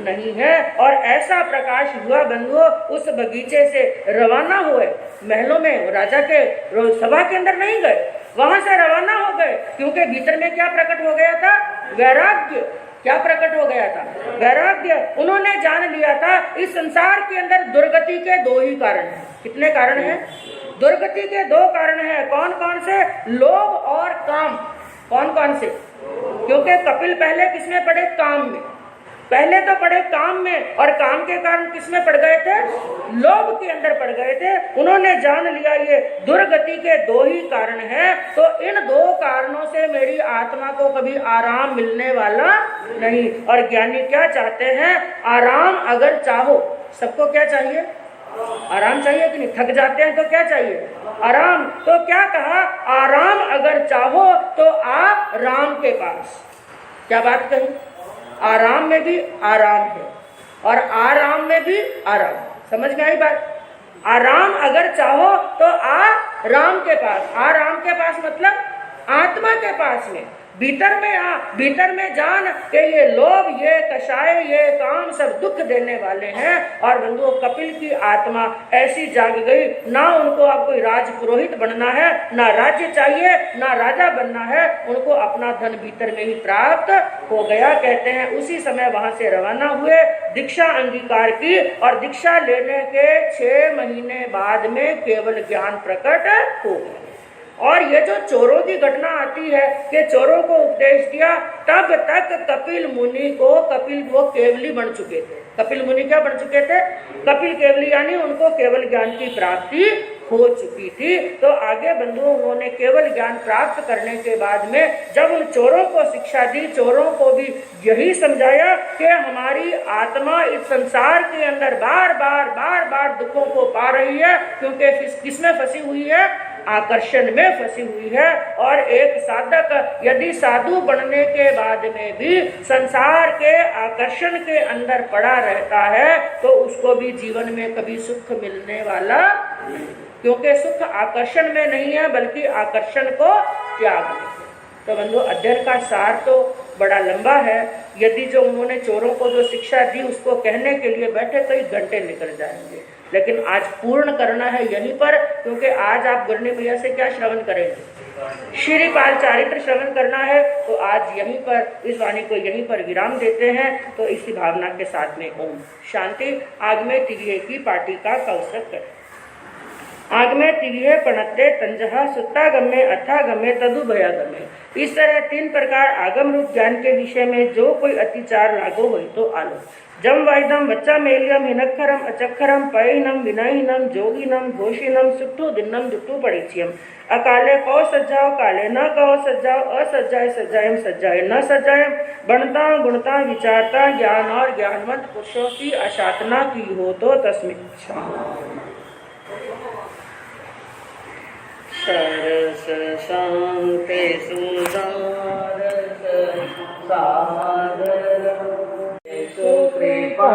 नहीं है। और ऐसा प्रकाश हुआ बंधुओं, उस बगीचे से रवाना हुए महलों में, राजा के सभा के अंदर नहीं गए, वहां से रवाना हो गए, क्योंकि भीतर में क्या प्रकट हो गया था? वैराग्य। क्या प्रकट हो गया था? वैराग्य। उन्होंने जान लिया था इस संसार के अंदर दुर्गति के 2 ही कारण हैं। कितने कारण हैं? दुर्गति के 2 कारण हैं। कौन कौन से? लोभ और काम। कौन कौन से? क्योंकि कपिल पहले किसमें पड़े? काम में। पहले तो पड़े काम में, और काम के कारण किसमें पड़ गए थे? लोभ के अंदर पड़ गए थे। उन्होंने जान लिया ये दुर्गति के 2 ही कारण हैं, तो इन 2 कारणों से मेरी आत्मा को कभी आराम मिलने वाला नहीं। और ज्ञानी क्या चाहते हैं? आराम अगर चाहो, सबको क्या चाहिए? आराम चाहिए कि नहीं? थक जाते हैं तो क्या चाहिए? आराम। तो क्या कहा? आराम अगर चाहो तो आप राम के पास। क्या बात कही? आराम में भी आराम है और आराम में भी आराम। समझ में आई बात? आराम अगर चाहो तो आ राम के पास। आ राम के पास मतलब आत्मा के पास में, भीतर में आ, भीतर में जान कि ये लोभ, ये कषाय, ये काम सब दुख देने वाले हैं। और बंधुओं कपिल की आत्मा ऐसी जाग गई, ना उनको अब कोई राज पुरोहित बनना है, ना राज्य चाहिए, ना राजा बनना है, उनको अपना धन भीतर में ही प्राप्त हो गया। कहते हैं उसी समय वहां से रवाना हुए, दीक्षा अंगीकार की, और दीक्षा लेने के 6 महीने बाद में केवल ज्ञान प्रकट हो गया। और ये जो चोरों की घटना आती है कि चोरों को उपदेश दिया, तब तक कपिल मुनि को, कपिल वो केवली बन चुके थे। कपिल मुनि क्या बन चुके थे? कपिल केवली, यानी उनको केवल ज्ञान की प्राप्ति हो चुकी थी। तो आगे बंधुओं, उन्होंने केवल ज्ञान प्राप्त करने के बाद में जब उन चोरों को शिक्षा दी, चोरों को भी यही समझाया कि हमारी आत्मा इस संसार के अंदर बार बार दुखों को पा रही है, क्योंकि किसमें फंसी हुई है? आकर्षण में फंसी हुई है। और एक साधक यदि साधु बनने के बाद में भी संसार के आकर्षण के अंदर पड़ा रहता है, तो उसको भी जीवन में कभी सुख मिलने वाला नहीं, क्योंकि सुख आकर्षण में नहीं है, बल्कि आकर्षण को त्याग में। तो बंधु, अध्ययन का सार तो बड़ा लंबा है। यदि जो उन्होंने चोरों को जो शिक्षा दी उसको कहने के लिए बैठे कई घंटे निकल जाएंगे, लेकिन आज पूर्ण करना है यहीं पर, क्योंकि आज आप गढ़नी भैया से क्या श्रवण करेंगे? श्रीपाल चारित्र श्रवण करना है। तो आज यहीं पर इस वाणी को यहीं पर विराम देते हैं। तो इसी भावना के साथ में ओम शांति। आगमे तिविहे की पार्टी का कौशक करें। आगमे तिविहे पणत्ते तंजहा सुत्तागम्य अथागम्य तदुभयागम्य। इस तरह 3 प्रकार आगम रूप ज्ञान के विषय में जो कोई अतिचार लागो हो तो आलो। जम वाइदम वच्चा मेलियम हिनक्षरम अचक्षरम पयहिनम विनयहिनम जोगिनम घोषिनम सुट्टू दिन्नम दुट्टू परिचयम। अकाले कौ सज्जाओ काले न कहो सज्जाओ, असज्जाए सज्जाएम सज्जाए न सज्जाएम। बनता गुणता विचारता ज्ञान और ज्ञानवंत पुरुषों की अशातना की हो तो तस्मिन् सरस शांति सुधारस साधर सुकृपा